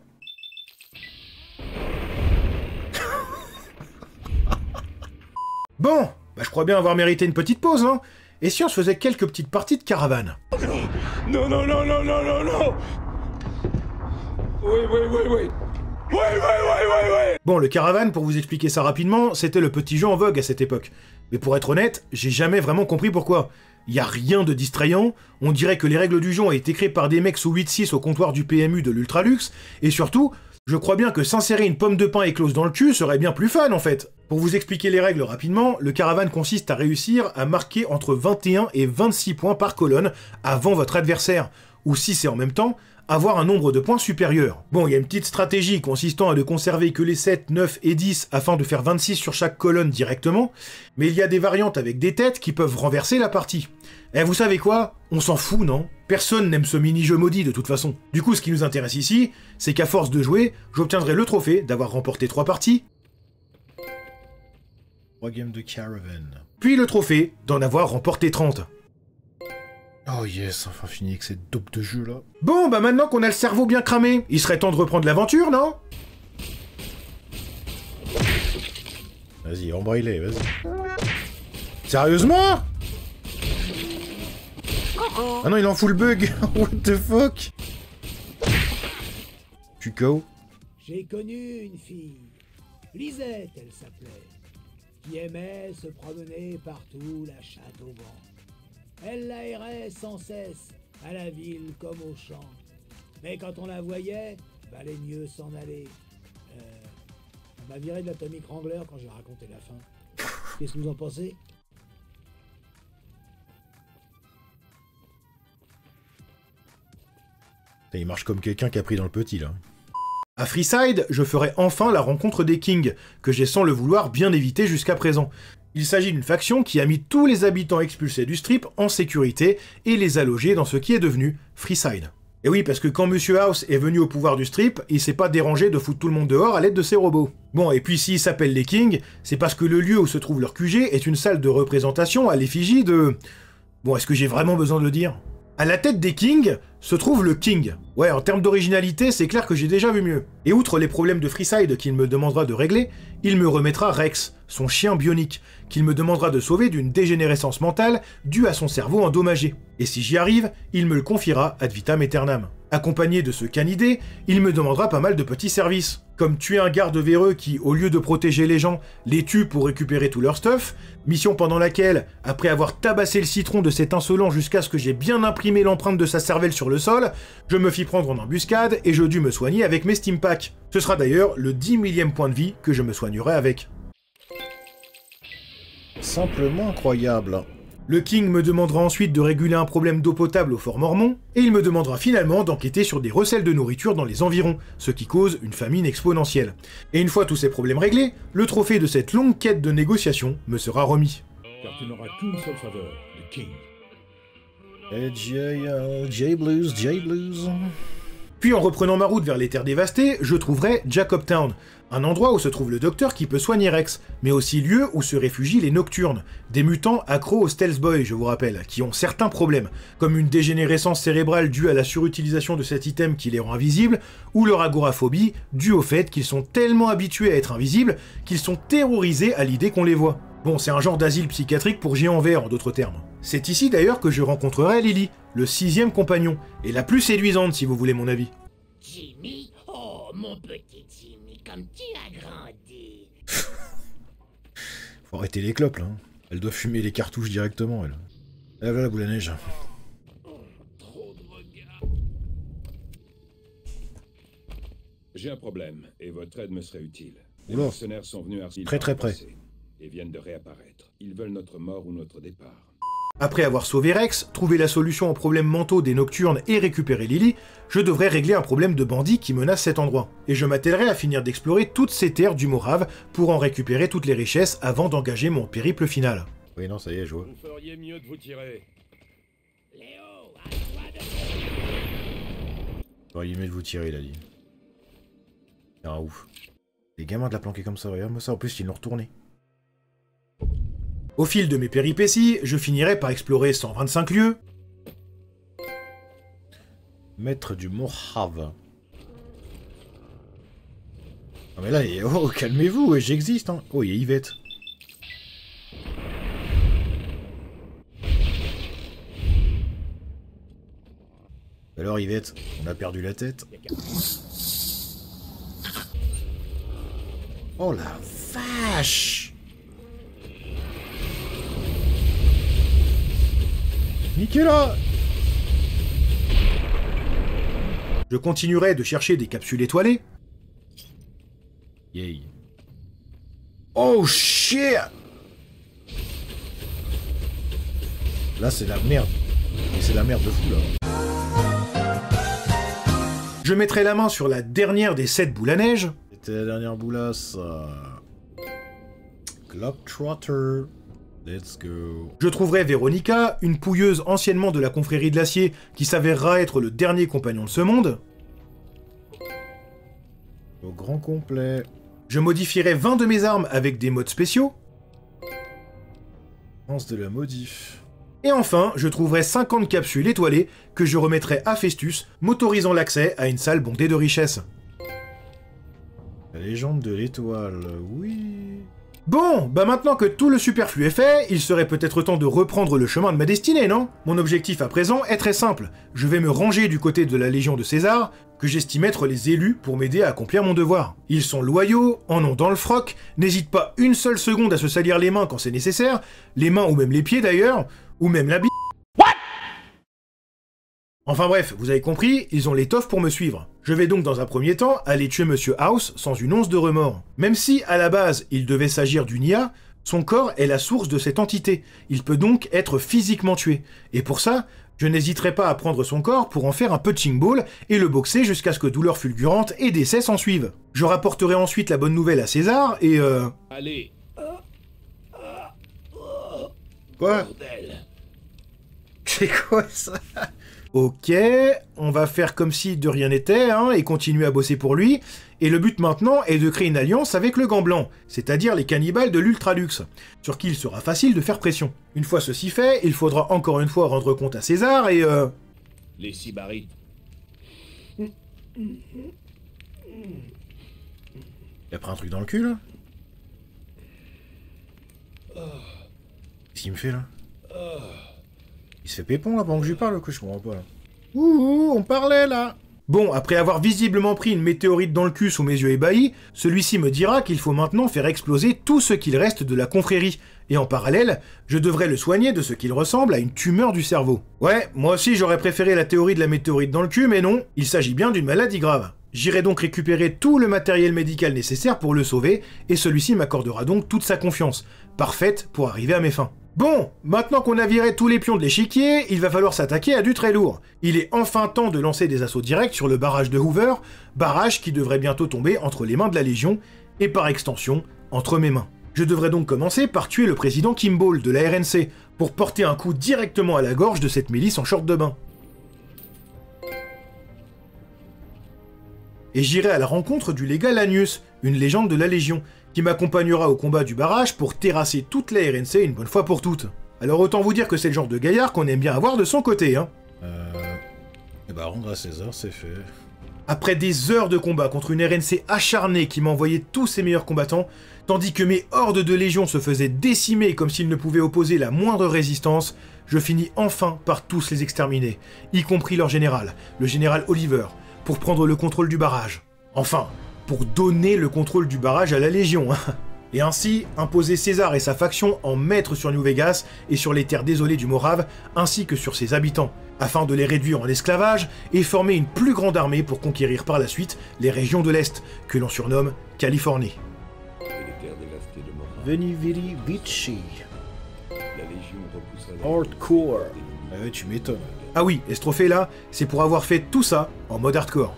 Bon, bah je crois bien avoir mérité une petite pause, hein. Et si on se faisait quelques petites parties de caravane? Non, non, non, non, non, non, non. Oui, oui, oui, oui. Oui, oui, oui, oui, oui. Bon, le caravane, pour vous expliquer ça rapidement, c'était le petit jeu en vogue à cette époque. Mais pour être honnête, j'ai jamais vraiment compris pourquoi. Y a rien de distrayant, on dirait que les règles du jeu ont été créées par des mecs sous 8-6 au comptoir du PMU de l'Ultraluxe, et surtout, je crois bien que s'insérer une pomme de pain éclose dans le cul serait bien plus fun en fait. Pour vous expliquer les règles rapidement, le caravane consiste à réussir à marquer entre 21 et 26 points par colonne avant votre adversaire, ou si c'est en même temps, avoir un nombre de points supérieur. Bon, il y a une petite stratégie consistant à ne conserver que les 7, 9 et 10 afin de faire 26 sur chaque colonne directement, mais il y a des variantes avec des têtes qui peuvent renverser la partie. Eh, vous savez quoi? On s'en fout, non? Personne n'aime ce mini-jeu maudit de toute façon. Du coup, ce qui nous intéresse ici, c'est qu'à force de jouer, j'obtiendrai le trophée d'avoir remporté 3 parties. 3 games de Caravan. Puis le trophée d'en avoir remporté 30. Oh yes, enfin fini avec cette dope de jeu là. Bon, bah maintenant qu'on a le cerveau bien cramé, il serait temps de reprendre l'aventure, non? Vas-y, embraye-les, vas-y. Sérieusement? Ah non, il en fout le bug. What the fuck? Tu go? J'ai connu une fille, Lisette elle s'appelait, qui aimait se promener partout la chatte au vent. Elle l'aérait sans cesse, à la ville comme au champ. Mais quand on la voyait, valait mieux s'en aller. On m'a viré de l'Atomic Wrangler quand j'ai raconté la fin. Qu'est-ce que vous en pensez? Il marche comme quelqu'un qui a pris dans le petit, là. À Freeside, je ferai enfin la rencontre des Kings, que j'ai sans le vouloir bien évité jusqu'à présent. Il s'agit d'une faction qui a mis tous les habitants expulsés du strip en sécurité et les a logés dans ce qui est devenu Freeside. Et oui, parce que quand Monsieur House est venu au pouvoir du strip, il s'est pas dérangé de foutre tout le monde dehors à l'aide de ses robots. Bon, et puis s'ils s'appellent les Kings, c'est parce que le lieu où se trouve leur QG est une salle de représentation à l'effigie de... Bon, est-ce que j'ai vraiment besoin de le dire? À la tête des Kings se trouve le King. Ouais, en termes d'originalité, c'est clair que j'ai déjà vu mieux. Et outre les problèmes de Freeside qu'il me demandera de régler, il me remettra Rex, son chien bionique, qu'il me demandera de sauver d'une dégénérescence mentale due à son cerveau endommagé. Et si j'y arrive, il me le confiera ad vitam aeternam. Accompagné de ce canidé, il me demandera pas mal de petits services, comme tuer un garde véreux qui, au lieu de protéger les gens, les tue pour récupérer tout leur stuff, mission pendant laquelle, après avoir tabassé le citron de cet insolent jusqu'à ce que j'ai bien imprimé l'empreinte de sa cervelle sur le sol, je me fis prendre en embuscade et je dus me soigner avec mes Stimpaks. Ce sera d'ailleurs le 10 000e point de vie que je me soignerai avec. Simplement incroyable. Le King me demandera ensuite de réguler un problème d'eau potable au Fort Mormon, et il me demandera finalement d'enquêter sur des recels de nourriture dans les environs, ce qui cause une famine exponentielle. Et une fois tous ces problèmes réglés, le trophée de cette longue quête de négociation me sera remis. Car tu n'auras qu'une seule faveur, le King. J-Blues, J-Blues... Puis en reprenant ma route vers les terres dévastées, je trouverai Jacobtown, un endroit où se trouve le docteur qui peut soigner Rex, mais aussi lieu où se réfugient les Nocturnes, des mutants accros aux Stealth Boys, je vous rappelle, qui ont certains problèmes, comme une dégénérescence cérébrale due à la surutilisation de cet item qui les rend invisibles, ou leur agoraphobie due au fait qu'ils sont tellement habitués à être invisibles qu'ils sont terrorisés à l'idée qu'on les voit. Bon, c'est un genre d'asile psychiatrique pour géants verts, en d'autres termes. C'est ici d'ailleurs que je rencontrerai Lily, le 6e compagnon, et la plus séduisante si vous voulez mon avis. Jimmy? Oh, mon petit Jimmy, comme tu as grandi. Faut arrêter les clopes là. Elle doit fumer les cartouches directement, elle. Ah voilà la boule à neige. J'ai un problème, et votre aide me serait utile. Les Oula. mercenaires sont venus à Très très près. et viennent de réapparaître. Ils veulent notre mort ou notre départ. Après avoir sauvé Rex, trouvé la solution aux problèmes mentaux des Nocturnes et récupéré Lily, je devrais régler un problème de bandits qui menace cet endroit. Et je m'attellerai à finir d'explorer toutes ces terres du Morave pour en récupérer toutes les richesses avant d'engager mon périple final. Oui, non, ça y est, je vois. Vous feriez mieux de vous tirer. Vous feriez mieux de vous tirer, il a dit. C'est un ouf. Les gamins de la planquer comme ça, regarde-moi ça, en plus ils l'ont retourné. Au fil de mes péripéties, je finirai par explorer 125 lieux. Maître du Morave. Ah mais là, oh, calmez-vous, j'existe, hein. Oh, il y a Yvette. Alors Yvette, on a perdu la tête. Oh la vache! Nicolas! Je continuerai de chercher des capsules étoilées. Yay. Oh shit! Là c'est la merde. Et c'est la merde de fou là. Je mettrai la main sur la dernière des 7 boules à neige. C'était la dernière boulasse. Globetrotter. Let's go. Je trouverai Véronica, une pouilleuse anciennement de la confrérie de l'acier qui s'avérera être le dernier compagnon de ce monde. Au grand complet. Je modifierai 20 de mes armes avec des modes spéciaux. Lance de la modif. Et enfin, je trouverai 50 capsules étoilées que je remettrai à Festus, m'autorisant l'accès à une salle bondée de richesses. La légende de l'étoile, oui... Bon, bah maintenant que tout le superflu est fait, il serait peut-être temps de reprendre le chemin de ma destinée, non? Mon objectif à présent est très simple. Je vais me ranger du côté de la Légion de César, que j'estime être les élus pour m'aider à accomplir mon devoir. Ils sont loyaux, en ont dans le froc, n'hésitent pas une seule seconde à se salir les mains quand c'est nécessaire, les mains ou même les pieds d'ailleurs, ou même la bite. Enfin bref, vous avez compris, ils ont l'étoffe pour me suivre. Je vais donc dans un premier temps aller tuer Monsieur House sans une once de remords. Même si, à la base, il devait s'agir d'une IA, son corps est la source de cette entité. Il peut donc être physiquement tué. Et pour ça, je n'hésiterai pas à prendre son corps pour en faire un punching ball et le boxer jusqu'à ce que douleur fulgurante et décès s'en suivent. Je rapporterai ensuite la bonne nouvelle à César et Allez. Quoi? Bordel. C'est quoi ça? Ok, on va faire comme si de rien n'était, hein, et continuer à bosser pour lui, et le but maintenant est de créer une alliance avec le Gant Blanc, c'est-à-dire les cannibales de l'Ultraluxe, sur qui il sera facile de faire pression. Une fois ceci fait, il faudra encore une fois rendre compte à César et Les sybarites. Y'a pris un truc dans le cul, là? Qu'est-ce qu'il me fait, là? Il se fait pépon, là, pendant que je lui parle, que je comprends pas, là. Ouh, on parlait, là! Bon, après avoir visiblement pris une météorite dans le cul sous mes yeux ébahis, celui-ci me dira qu'il faut maintenant faire exploser tout ce qu'il reste de la confrérie, et en parallèle, je devrais le soigner de ce qu'il ressemble à une tumeur du cerveau. Ouais, moi aussi j'aurais préféré la théorie de la météorite dans le cul, mais non, il s'agit bien d'une maladie grave. J'irai donc récupérer tout le matériel médical nécessaire pour le sauver, et celui-ci m'accordera donc toute sa confiance, parfaite pour arriver à mes fins. Bon, maintenant qu'on a viré tous les pions de l'échiquier, il va falloir s'attaquer à du très lourd. Il est enfin temps de lancer des assauts directs sur le barrage de Hoover, barrage qui devrait bientôt tomber entre les mains de la Légion, et par extension, entre mes mains. Je devrais donc commencer par tuer le président Kimball de la RNC, pour porter un coup directement à la gorge de cette milice en short de bain. et j'irai à la rencontre du légat Lanius, une légende de la Légion, qui m'accompagnera au combat du barrage pour terrasser toute la RNC une bonne fois pour toutes. Alors autant vous dire que c'est le genre de gaillard qu'on aime bien avoir de son côté, hein. Eh bah rendre à César, c'est fait. Après des heures de combat contre une RNC acharnée qui m'envoyait tous ses meilleurs combattants, tandis que mes hordes de légion se faisaient décimer comme s'ils ne pouvaient opposer la moindre résistance, je finis enfin par tous les exterminer, y compris leur général, le général Oliver, pour prendre le contrôle du barrage. Enfin, pour donner le contrôle du barrage à la Légion, hein. Et ainsi imposer César et sa faction en maître sur New Vegas et sur les terres désolées du Morave, ainsi que sur ses habitants, afin de les réduire en esclavage et former une plus grande armée pour conquérir par la suite les régions de l'Est, que l'on surnomme Californie. Veni Vidi Vici. Hardcore. Ah ouais, tu m'étonnes. Ah oui, et ce trophée-là, c'est pour avoir fait tout ça en mode hardcore.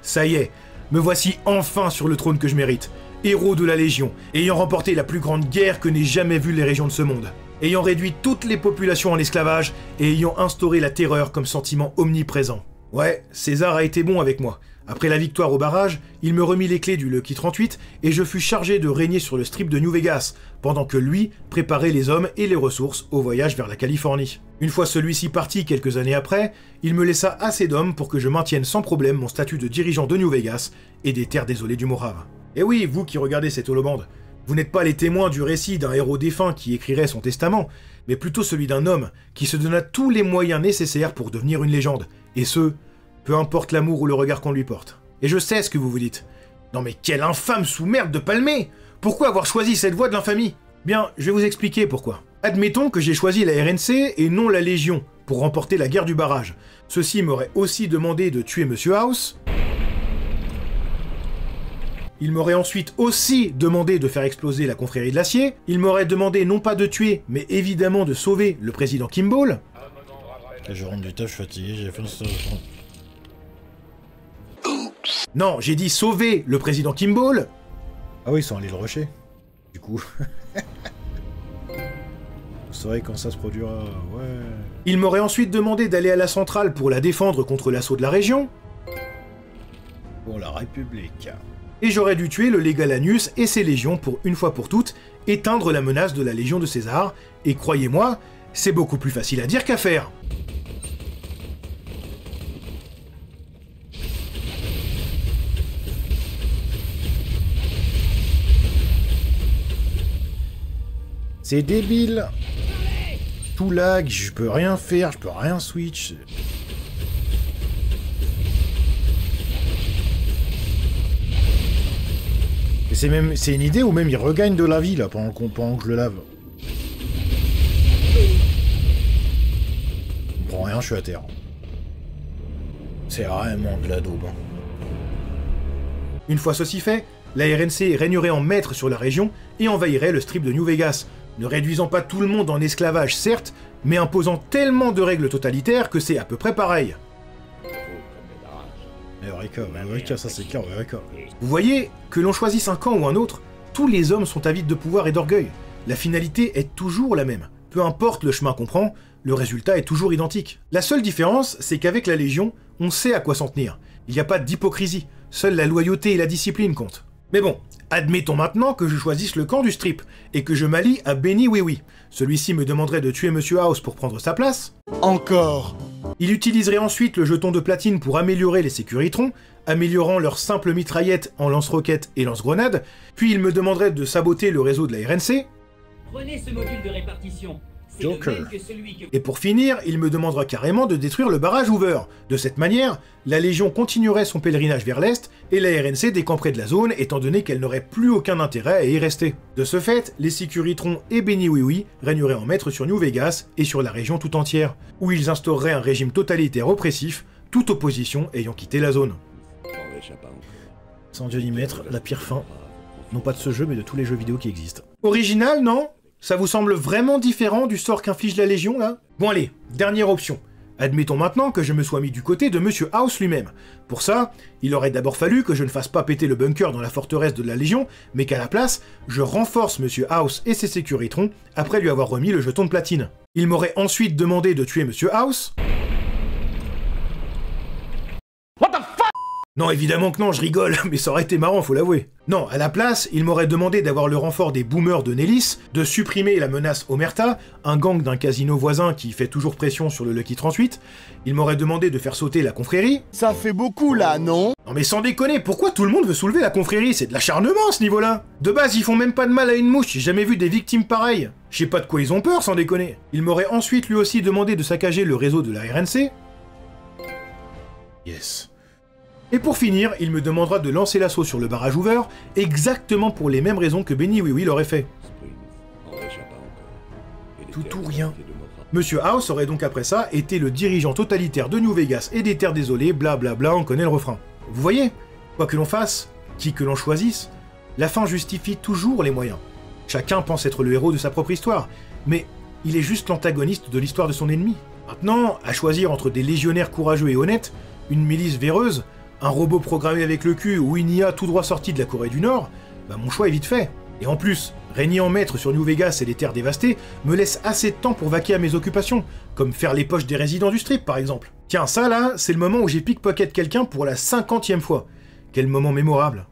Ça y est, me voici enfin sur le trône que je mérite. Héros de la Légion, ayant remporté la plus grande guerre que n'aient jamais vue les régions de ce monde, ayant réduit toutes les populations en esclavage et ayant instauré la terreur comme sentiment omniprésent. Ouais, César a été bon avec moi. Après la victoire au barrage, il me remit les clés du Lucky 38 et je fus chargé de régner sur le strip de New Vegas, pendant que lui préparait les hommes et les ressources au voyage vers la Californie. Une fois celui-ci parti quelques années après, il me laissa assez d'hommes pour que je maintienne sans problème mon statut de dirigeant de New Vegas et des terres désolées du Morave. Et oui, vous qui regardez cette holobande, vous n'êtes pas les témoins du récit d'un héros défunt qui écrirait son testament, mais plutôt celui d'un homme qui se donna tous les moyens nécessaires pour devenir une légende, et ce, peu importe l'amour ou le regard qu'on lui porte. Et je sais ce que vous vous dites. Non mais quelle infâme sous-merde de Palmé! Pourquoi avoir choisi cette voie de l'infamie? Bien, je vais vous expliquer pourquoi. Admettons que j'ai choisi la RNC et non la Légion pour remporter la guerre du barrage. Ceci m'aurait aussi demandé de tuer Monsieur House. Il m'aurait ensuite aussi demandé de faire exploser la confrérie de l'acier. Il m'aurait demandé non pas de tuer, mais évidemment de sauver le président Kimball. Je rentre du taf, je suis fatigué, j'ai fait ça. Non, j'ai dit sauver le président Kimball. Ah oui, ils sont allés le rusher. Du coup. C'est vrai, quand ça se produira, ouais. Il m'aurait ensuite demandé d'aller à la centrale pour la défendre contre l'assaut de la région. Pour la République. Et j'aurais dû tuer le légat Lanius et ses légions pour une fois pour toutes éteindre la menace de la Légion de César, et croyez-moi, c'est beaucoup plus facile à dire qu'à faire. C'est débile. Tout lag, je peux rien faire, je peux rien switch. C'est une idée ou même il regagne de la vie là pendant que je le lave. Je comprends rien, je suis à terre. C'est vraiment de la daube. Une fois ceci fait, la RNC régnerait en maître sur la région et envahirait le strip de New Vegas, ne réduisant pas tout le monde en esclavage certes, mais imposant tellement de règles totalitaires que c'est à peu près pareil. Eureka, ça c'est clair, Eureka. Vous voyez, que l'on choisisse un camp ou un autre, tous les hommes sont avides de pouvoir et d'orgueil. La finalité est toujours la même. Peu importe le chemin qu'on prend, le résultat est toujours identique. La seule différence, c'est qu'avec la Légion, on sait à quoi s'en tenir. Il n'y a pas d'hypocrisie, seule la loyauté et la discipline comptent. Mais bon, admettons maintenant que je choisisse le camp du strip, et que je m'allie à Benny Oui. Celui-ci me demanderait de tuer Monsieur House pour prendre sa place. Encore. Il utiliserait ensuite le jeton de platine pour améliorer les sécuritrons, améliorant leur simple mitraillette en lance-roquettes et lance-grenades, puis il me demanderait de saboter le réseau de la RNC. Prenez ce module de répartition. Joker. Et pour finir, il me demandera carrément de détruire le barrage Hoover. De cette manière, la Légion continuerait son pèlerinage vers l'Est, et la RNC décamperait de la zone étant donné qu'elle n'aurait plus aucun intérêt à y rester. De ce fait, les Sécuritrons et Benny Oui régneraient en maître sur New Vegas et sur la région tout entière, où ils instaureraient un régime totalitaire oppressif, toute opposition ayant quitté la zone. Sans Dieu ni maître, la pire fin, non pas de ce jeu mais de tous les jeux vidéo qui existent. Original, non ? Ça vous semble vraiment différent du sort qu'inflige la Légion, là? Bon allez, dernière option. Admettons maintenant que je me sois mis du côté de Monsieur House lui-même. Pour ça, il aurait d'abord fallu que je ne fasse pas péter le bunker dans la forteresse de la Légion, mais qu'à la place, je renforce Monsieur House et ses sécuritrons après lui avoir remis le jeton de platine. Il m'aurait ensuite demandé de tuer Monsieur House. Non, évidemment que non, je rigole, mais ça aurait été marrant, faut l'avouer. Non, à la place, il m'aurait demandé d'avoir le renfort des boomers de Nellis, de supprimer la menace Omerta, un gang d'un casino voisin qui fait toujours pression sur le Lucky 38, il m'aurait demandé de faire sauter la confrérie. Ça fait beaucoup là, non? Non mais sans déconner, pourquoi tout le monde veut soulever la confrérie? C'est de l'acharnement à ce niveau-là. De base, ils font même pas de mal à une mouche, j'ai jamais vu des victimes pareilles. Je sais pas de quoi ils ont peur, sans déconner. Il m'aurait ensuite lui aussi demandé de saccager le réseau de la RNC. Yes. Et pour finir, il me demandera de lancer l'assaut sur le barrage Hoover, exactement pour les mêmes raisons que Benny Oui Oui l'aurait fait. Tout ou rien. Monsieur House aurait donc après ça été le dirigeant totalitaire de New Vegas et des Terres Désolées, blablabla, on connaît le refrain. Vous voyez, quoi que l'on fasse, qui que l'on choisisse, la fin justifie toujours les moyens. Chacun pense être le héros de sa propre histoire, mais il est juste l'antagoniste de l'histoire de son ennemi. Maintenant, à choisir entre des légionnaires courageux et honnêtes, une milice véreuse, un robot programmé avec le cul ou une IA tout droit sortie de la Corée du Nord, bah mon choix est vite fait. Et en plus, régner en maître sur New Vegas et les terres dévastées me laisse assez de temps pour vaquer à mes occupations, comme faire les poches des résidents du strip par exemple. Tiens, ça là, c'est le moment où j'ai pickpocket quelqu'un pour la 50e fois. Quel moment mémorable.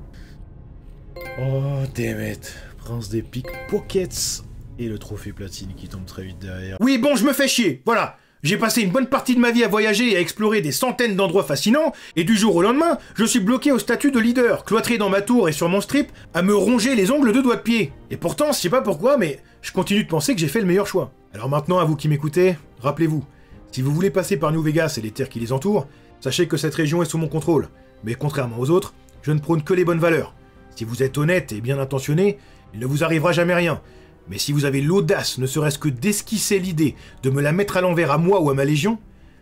Oh, damn it. Prince des pickpockets. Et le trophée platine qui tombe très vite derrière. Oui, bon, je me fais chier, voilà. J'ai passé une bonne partie de ma vie à voyager et à explorer des centaines d'endroits fascinants, et du jour au lendemain, je suis bloqué au statut de leader, cloîtré dans ma tour et sur mon strip, à me ronger les ongles de doigts de pied. Et pourtant, je sais pas pourquoi, mais je continue de penser que j'ai fait le meilleur choix. Alors maintenant, à vous qui m'écoutez, rappelez-vous, si vous voulez passer par New Vegas et les terres qui les entourent, sachez que cette région est sous mon contrôle. Mais contrairement aux autres, je ne prône que les bonnes valeurs. Si vous êtes honnête et bien intentionné, il ne vous arrivera jamais rien. Mais si vous avez l'audace, ne serait-ce que d'esquisser l'idée de me la mettre à l'envers à moi ou à ma légion,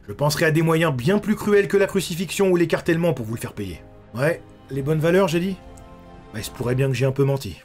je penserai à des moyens bien plus cruels que la crucifixion ou l'écartèlement pour vous le faire payer. Ouais, les bonnes valeurs, j'ai dit? Bah, il se pourrait bien que j'ai un peu menti.